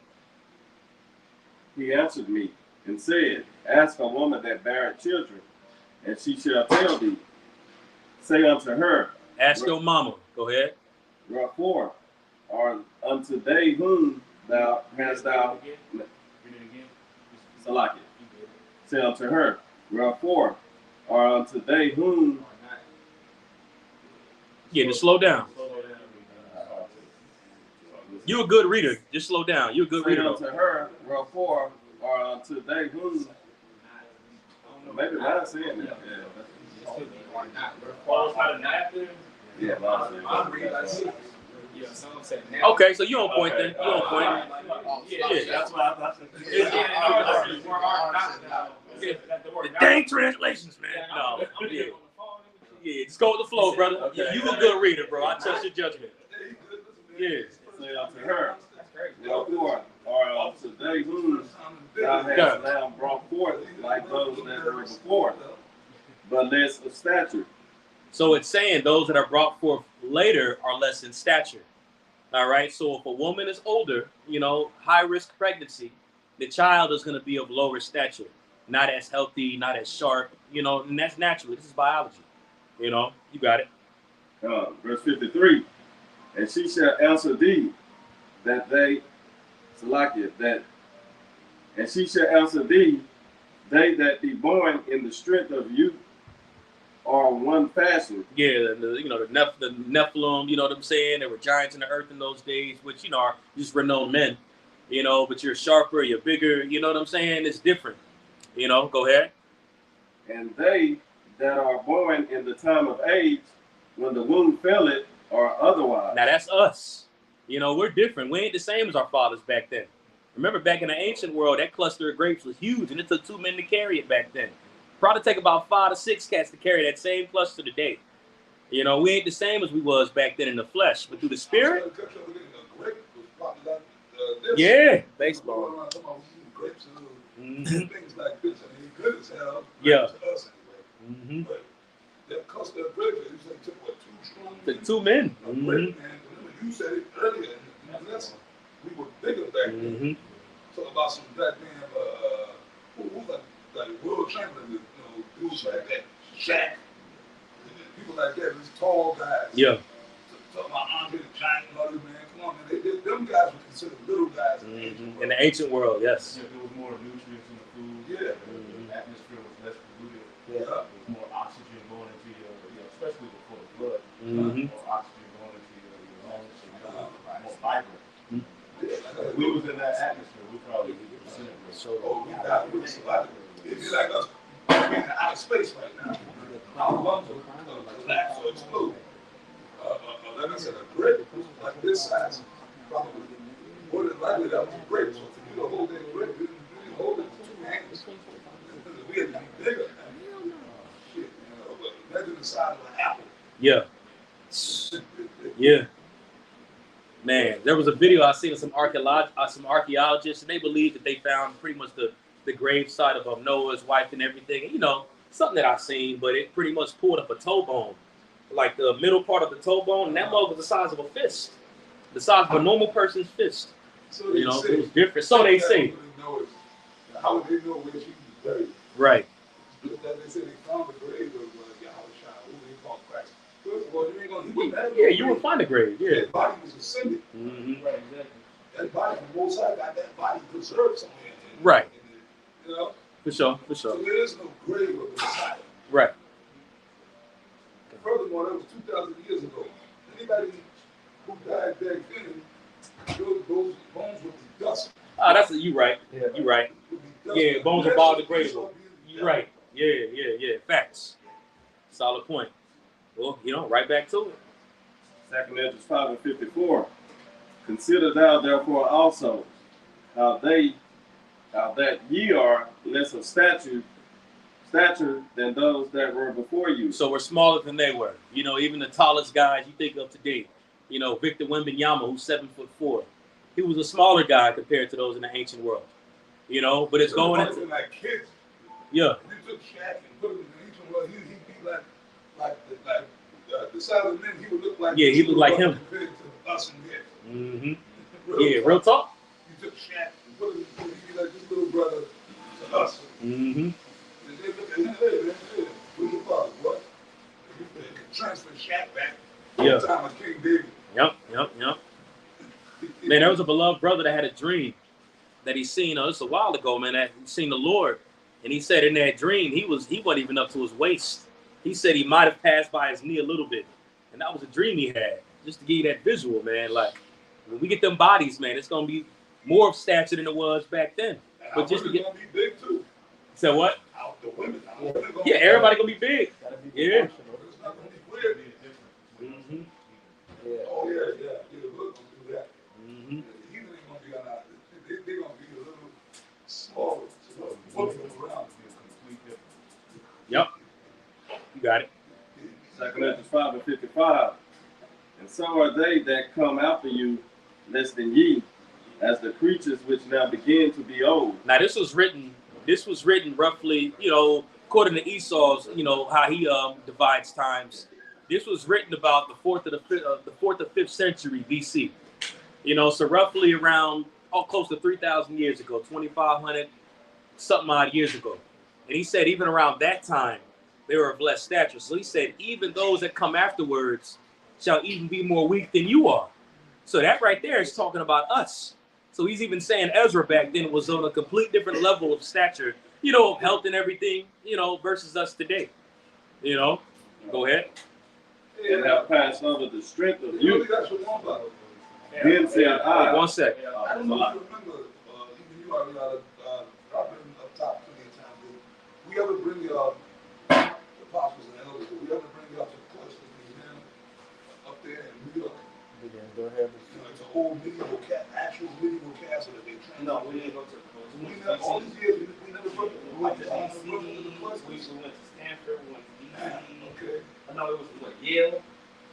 He answered me and said, ask a woman that beareth children, and she shall tell thee. Say unto her, ask your mama. Go ahead. Wherefore are unto they whom thou hast thou Salakia. Say unto her, wherefore are unto they whom. Yeah, just slow down. You're a good reader. Just slow down. You're a good reader. Say unto her, wherefore are unto they whom. Maybe not saying that. Yeah. Okay, so you on point then. You on point. Yeah. That's why I thought. The dang translations, man. No. Yeah, just go with the flow, brother. Okay. You a good reader, bro. I trust your judgment. Yeah. Say unto her, wherefore are unto they whom thou hast now brought forth like those that were before, but less of stature. So it's saying those that are brought forth later are less in stature. All right. So if a woman is older, high risk pregnancy, the child is going to be of lower stature, not as healthy, not as sharp, and that's natural. This is biology. You got it. Verse 53. And she shall answer thee and she shall answer thee, they that be born in the strength of youth are one fashion. Yeah, the Nephilim, you know what I'm saying? There were giants in the earth in those days, which, are just renowned men, but you're sharper, you're bigger, you know what I'm saying? It's different, go ahead. And they that are born in the time of age, when the womb fell it, or otherwise. Now that's us. We're different. We ain't the same as our fathers back then. Remember, back in the ancient world, that cluster of grapes was huge, and it took 2 men to carry it back then. Probably take about 5 to 6 cats to carry that same cluster today. We ain't the same as we was back then in the flesh, but through the spirit. Yeah. Baseball. Things like this. I mean, good as hell. Yeah. To us anyway. But that cluster of grapes, you say took what, 2 strong men? The 2 men. Remember, you said it earlier in the lesson. We were bigger back then. Talk about some goddamn, who like world champion, dudes like that, Shaq, people like that, these tall guys. Yeah. Talking about Andre the Giant and others, man. Come on, man. Them guys were considered little guys in the ancient world, yes. Yeah, there was more nutrients in the food. Yeah. The atmosphere was less polluted. Yeah. There was more oxygen going into your, especially before the flood. More oxygen going into your lungs, more vibrant. If we was in that atmosphere, we probably would be disintegrated. We got with somebody. It'd be like us being in outer space right now. Our lungs will collapse or explode. Like I said, a grape like this size, probably more than likely that was a grape. So for you to hold that grape, you hold it with 2 hands. We had to be bigger. Shit, but imagine the size of an apple. Yeah. Yeah. Man, there was a video I seen of some archaeologists, and they believe that they found pretty much the grave site of Noah's wife and everything. And, something that I seen, but it pretty much pulled up a toe bone, like the middle part of the toe bone, and that mug was the size of a fist, the size of a normal person's fist. So it was different. So they say. How would they know where she was buried? Right. They said they found the grave of Yahushua, who they call Christ. First of all, you ain't gonna. Yeah, you would find a grave. Yeah. That body was ascended. Right, exactly. That body, the Most High got that body preserved somewhere. Right. For sure. So there is no grave of the Messiah. Right. Furthermore, that was 2,000 years ago. Anybody who died back then, those bones would be dust. You right. Yeah. You right. Yeah, bones are biodegradable. You right. Yeah. Facts. Solid point. Well, right back to it. 2 Ezra 5 and 54. Consider thou therefore also how that ye are less of stature than those that were before you. So we're smaller than they were. Even the tallest guys you think of today. Victor Wembanyama, who's 7'4". He was a smaller guy compared to those in the ancient world. But it's going into like kids. Yeah. If you took Shaq and put him in the ancient world, he'd be like the size of men. He would look like he looked like him. Compared to us in here. Real talk. You took Shaq and put him, he'd be like this little brother to us. And they look at him, hey man, who's your father? What? You can transfer Shaq back. Yeah. Time of King David. Yep. Man, there was a beloved brother that had a dream that he seen. This a while ago, man. That he seen the Lord, and he said in that dream he wasn't even up to his waist. He said he might have passed by his knee a little bit, and that was a dream he had. Just to give you that visual, man. Like when we get them bodies, man, it's gonna be more of stature than it was back then. And but just to get gonna be big too. So what? Out the women. Yeah, everybody gonna be big. Yeah. It's not gonna be weird. Oh yeah. We're gonna do that. The heathen ain't gonna be on our. They're gonna be a little smaller. So walking around. Yep. You got it. 2 Ezra 5 and 55. And so are they that come after you, less than ye, as the creatures which now begin to be old. Now this was written roughly, according to Esau's, how he divides times. This was written about the fourth or fifth century BC. So roughly around close to 3,000 years ago, 2,500 something odd years ago. And he said even around that time they were of less stature. So he said even those that come afterwards shall even be more weak than you are. So that right there is talking about us. So he's even saying Ezra back then was on a complete different level of stature, of health and everything, versus us today. Go ahead. And have passed over the strength of You only youth. got your one Bible. Then said I, 1 sec. I don't know if you remember, even you already I've been up top plenty of times. Did we ever bring the apostles and elders? Did we ever bring you up to the cloisters museum up there in New York? Go ahead. You know, it's an old medieval actual medieval castle that they trained. No, we didn't go to the cloisters. We never, all these years, we never brought the We went to DC, to the cloisters. we went to Stanford, we went to DC. Okay. I know it was what, Yale.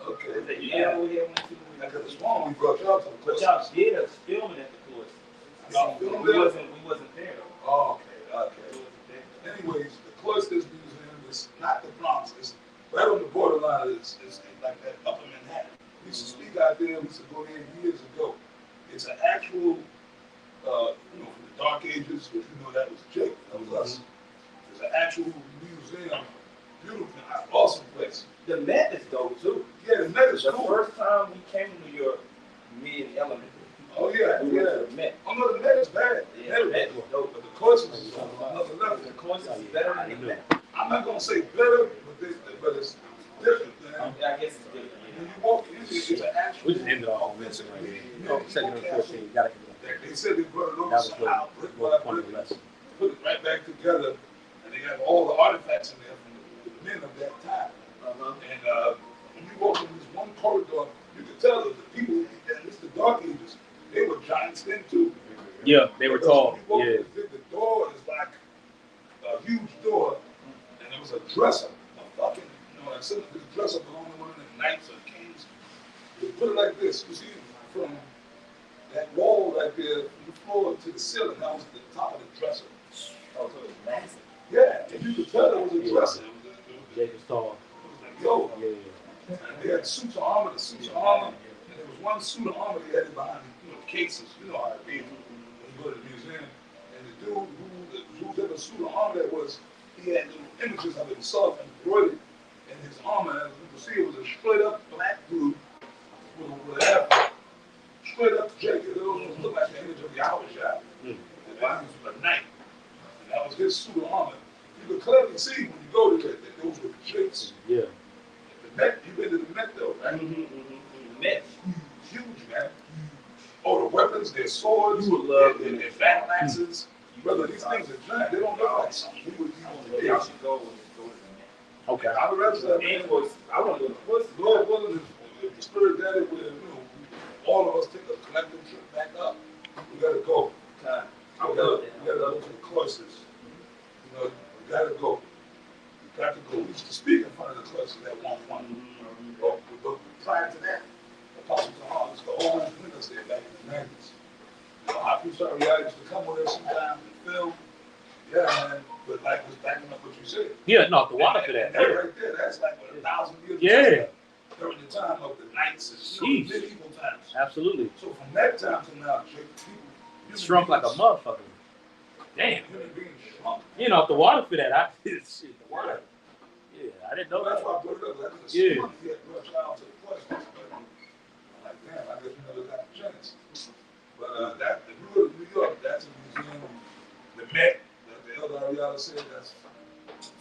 Okay. Was it Yale we went to? Because it's wrong, we brought y'all to the But cloisters. y'all did us filming at the cloisters. Y'all filmed We there? wasn't there though. Oh, okay, okay. We wasn't there. Anyways, the Cloisters Museum is not the Bronx. It's right on the borderline. It's like that upper Manhattan. We used to speak out there. We used to go there years ago. It's an actual, from the Dark Ages, which you know that was Jake, that was us. It's an actual museum. Beautiful, awesome place. The Met is dope too. Yeah, the Met is The cool. first time we came to New York, me and Elementary. Oh yeah, We went yeah. to the Met. Oh no, the Met is bad. Yeah, the Met was dope. But the Cloisters is on another level. The cloisters is better than the Met. I'm not gonna say better, but it's different. Man. I guess it's different. When you walk in, it's an actual. We just ended off on this right here. Oh, second and 14. You gotta They said they brought it over That was somehow, brick the by point of brick, the lesson. put it right back together, and they have all the artifacts in there from the men of that time. And when you walk in this one corridor, you can tell that the people, at least the Dark Ages, they were giants then too. Yeah, they were Because tall. when you Yeah. walk in, the door is like a huge door, and there was a dresser, a fucking, like some of this dresser belonged to one of the knights or kings. They put it like this, you see, from that wall right there, from the floor to the ceiling, that was the top of the dresser. Oh, so it's massive. Yeah, and you could tell it was a dresser. Jake was tall. It was like, yo, Yeah. and they had suits of armor, and there was one suit of armor they had it behind, cases, you know how it is when you go to the museum. And the dude who had a suit of armor that was, he had little images of himself embroidered in his armor. As you can see, it was a straight up black dude with a afro. Straight up jacket. It almost looked like the image of Yahweh Shai. And that was a knight. And that was his suit of armor. You could clearly see when you go there that those were the traits. Yeah. The Met, you've been to the Met though, right? The Met. Huge, man. Oh, the weapons, their swords, You would love their battle axes. Brother, these things are giant. They don't look like something we would use on the Y'all day. should go and just go to the Met. Okay. I would rather say, And was, I want to go to the cloisters. Lord willing, if the Spirit got it, all of us take a collective trip back up. We gotta go. Time. We gotta go to the cloisters. We gotta go. We got to go. We used to speak in front of the cloisters at one point. But prior to that, Apostle Tahar used to always bring us there back in the 90s. I feel sorry, I used to come over there sometimes and film. Yeah, man. But like, was backing up what you said. Yeah, no, the water for that. That right there, that's like what, 1,000 years Yeah. during the time of the knights and medieval times. Absolutely. So from that time to now, Jake, people Shrunk like a motherfucker. Damn. human beings shrunk. You know, the water for that. Shit, the water. Yeah, I didn't know That's that. why I brought it up. That was a Yeah. smart to get brought y'all to the questions. But I'm like, damn, I guess we never got the chance. But that, if you go to New York, that's a museum. The Met, that the Elder Ariana said, that's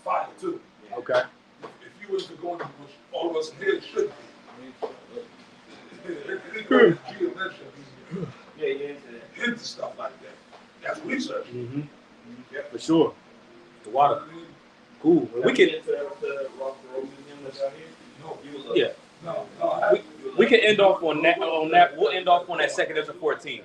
fire too. Okay. If you were to go into which all of us in here should be. Anybody in GMS should be Yeah, you're into that. into stuff like that. That's research. Mm-hmm. Yeah. For sure. The water. Cool. Well, we Have can. you been to the Rock Road Museum that's out here? No, You would love Yeah. it. no, We can end off on that. On that, we'll end off on that 2 Ezra 14.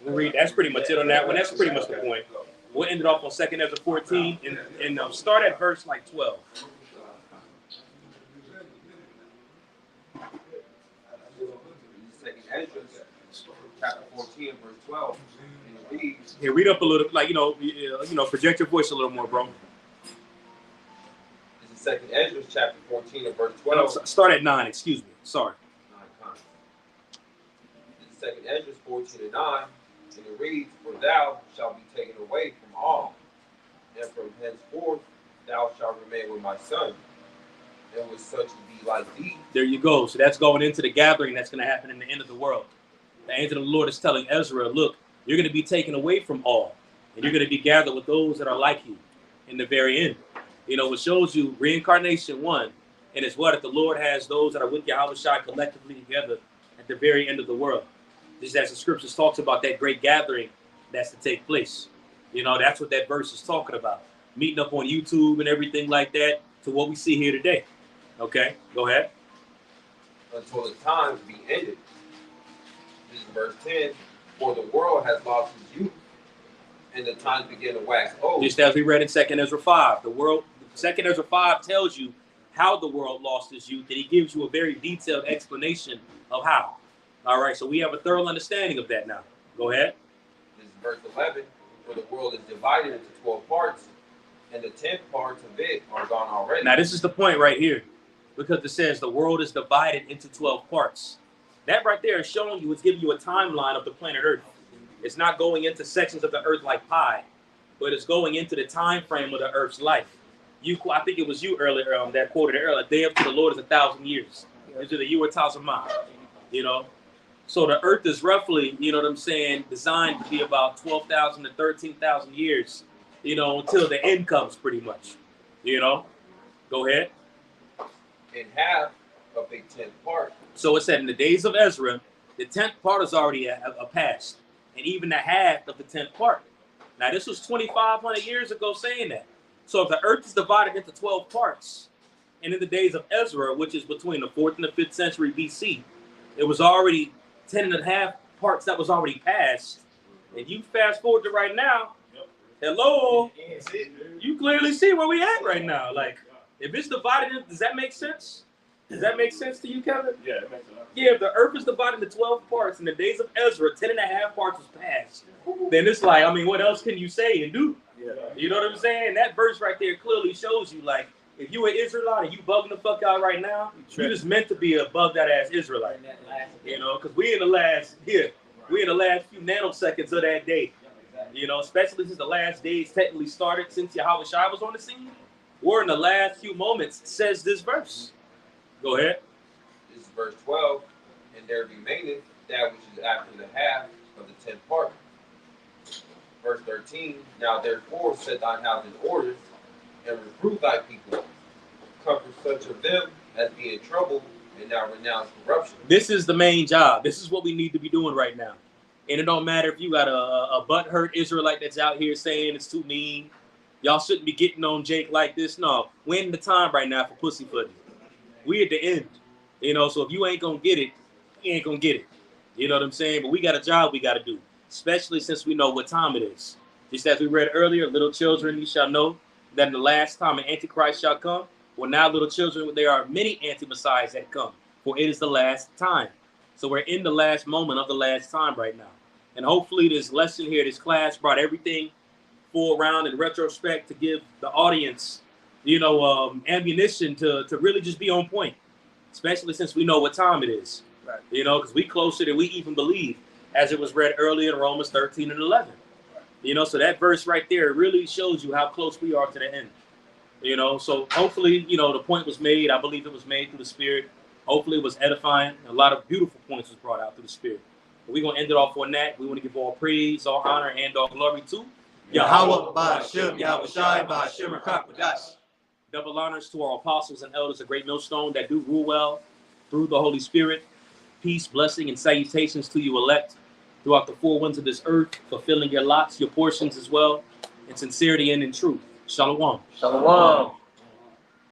We'll read. That's pretty much it on that one. That's pretty much the point. We'll end it off on 2 Ezra 14 and start at verse like 12. Second Ezra, chapter 14, verse 12. And it reads, Here, read up a little. Like project your voice a little more, bro. this is Second Ezra, chapter 14, and verse Well, 12. start at 9. Excuse me. Sorry. This is Second Ezra 14 and 9, and it reads, "For thou shalt be taken away from all, and from henceforth thou shalt remain with my son, and with such be like thee." There you go. So that's going into the gathering that's going to happen in the end of the world. The angel of the Lord is telling Ezra, look, you're going to be taken away from all, and you're going to be gathered with those that are like you in the very end. You know, it shows you reincarnation, one, And it's what? If the Lord has those that are with Yahweh Shai collectively together at the very end of the world. Just as the scriptures talks about that great gathering that's to take place. You know, that's what that verse is talking about. Meeting up on YouTube and everything like that to what we see here today. Okay, go ahead. Until the times be ended. This is verse 10. For the world has lost its youth, and the times begin to wax old. Just as we read in 2 Ezra 5. The world, 2 Ezra 5 tells you how the world lost its youth, and he gives you a very detailed explanation of how. All right, so we have a thorough understanding of that now. Go ahead. This is verse 11. For the world is divided into 12 parts, and the 10th parts of it are gone already. Now, this is the point right here, because it says the world is divided into 12 parts. That right there is showing you, it's giving you a timeline of the planet Earth. It's not going into sections of the Earth like pie, but it's going into the time frame of the Earth's life. I think it was you earlier that quoted it earlier. A day up to the Lord is 1,000 years. Into the year 1,000 miles. You know, so the Earth is roughly, you know what I'm saying, designed to be about 12,000 to 13,000 years. You know, until the end comes, pretty much. You know, go ahead. And half of a 10th part. So it said in the days of Ezra, the 10th part is already passed, and even the half of the 10th part. Now, this was 2,500 years ago saying that. So if the earth is divided into 12 parts, and in the days of Ezra, which is between the 4th and the 5th century BC, it was already 10.5 parts that was already passed. And you fast forward to right now, hello, you clearly see where we at right now. Like, if it's divided, does that make sense? Does that make sense to you, Kevin? Yeah, it makes sense. Yeah, if the earth is divided into 12 parts in the days of Ezra, 10.5 parts was passed. Then it's like, I mean, what else can you say and do? Yeah. You know what I'm saying? That verse right there clearly shows you, like, if you an Israelite and you bugging the fuck out right now, you just meant to be a bugged out ass Israelite. You know, because we in the last few nanoseconds of that day. You know, especially since the last days technically started since Yahweh Shai was on the scene. We're in the last few moments, says this verse. Go ahead. This is verse 12. And there remaineth that which is after the half of the 10th part. Verse 13. Now therefore set thine house in order, and reprove thy people. Comfort such of them as be in trouble, and now renounce corruption. This is the main job. This is what we need to be doing right now. And it don't matter if you got a butthurt Israelite that's out here saying it's too mean. Y'all shouldn't be getting on Jake like this. No, we're in the time right now for pussyfooting. We at the end, you know, so if you ain't going to get it, you ain't going to get it. You know what I'm saying? But we got a job we got to do, especially since we know what time it is. Just as we read earlier, little children, you shall know that in the last time an Antichrist shall come. Well, now, little children, there are many anti-messiahs that come, for it is the last time. So we're in the last moment of the last time right now. And hopefully this lesson here, this class brought everything full around in retrospect to give the audience, you know, ammunition to really just be on point, especially since we know what time it is. Right. You know, because we closer than we even believe, as it was read earlier in Romans 13 and 11. Right. You know, so that verse right there really shows you how close we are to the end. You know, so hopefully, you know, the point was made. I believe it was made through the Spirit. Hopefully it was edifying. A lot of beautiful points was brought out through the Spirit. But we're going to end it off on that. We want to give all praise, all honor, and all glory to Yahweh, Ba'ashem, Yahweh Shai, Ba'ashem, Rakakadash. Double honors to our apostles and elders of Great Millstone that do rule well through the Holy Spirit. Peace, blessing, and salutations to you elect throughout the four winds of this earth, fulfilling your lots, your portions as well, in sincerity and in truth. Shalom. Shalom.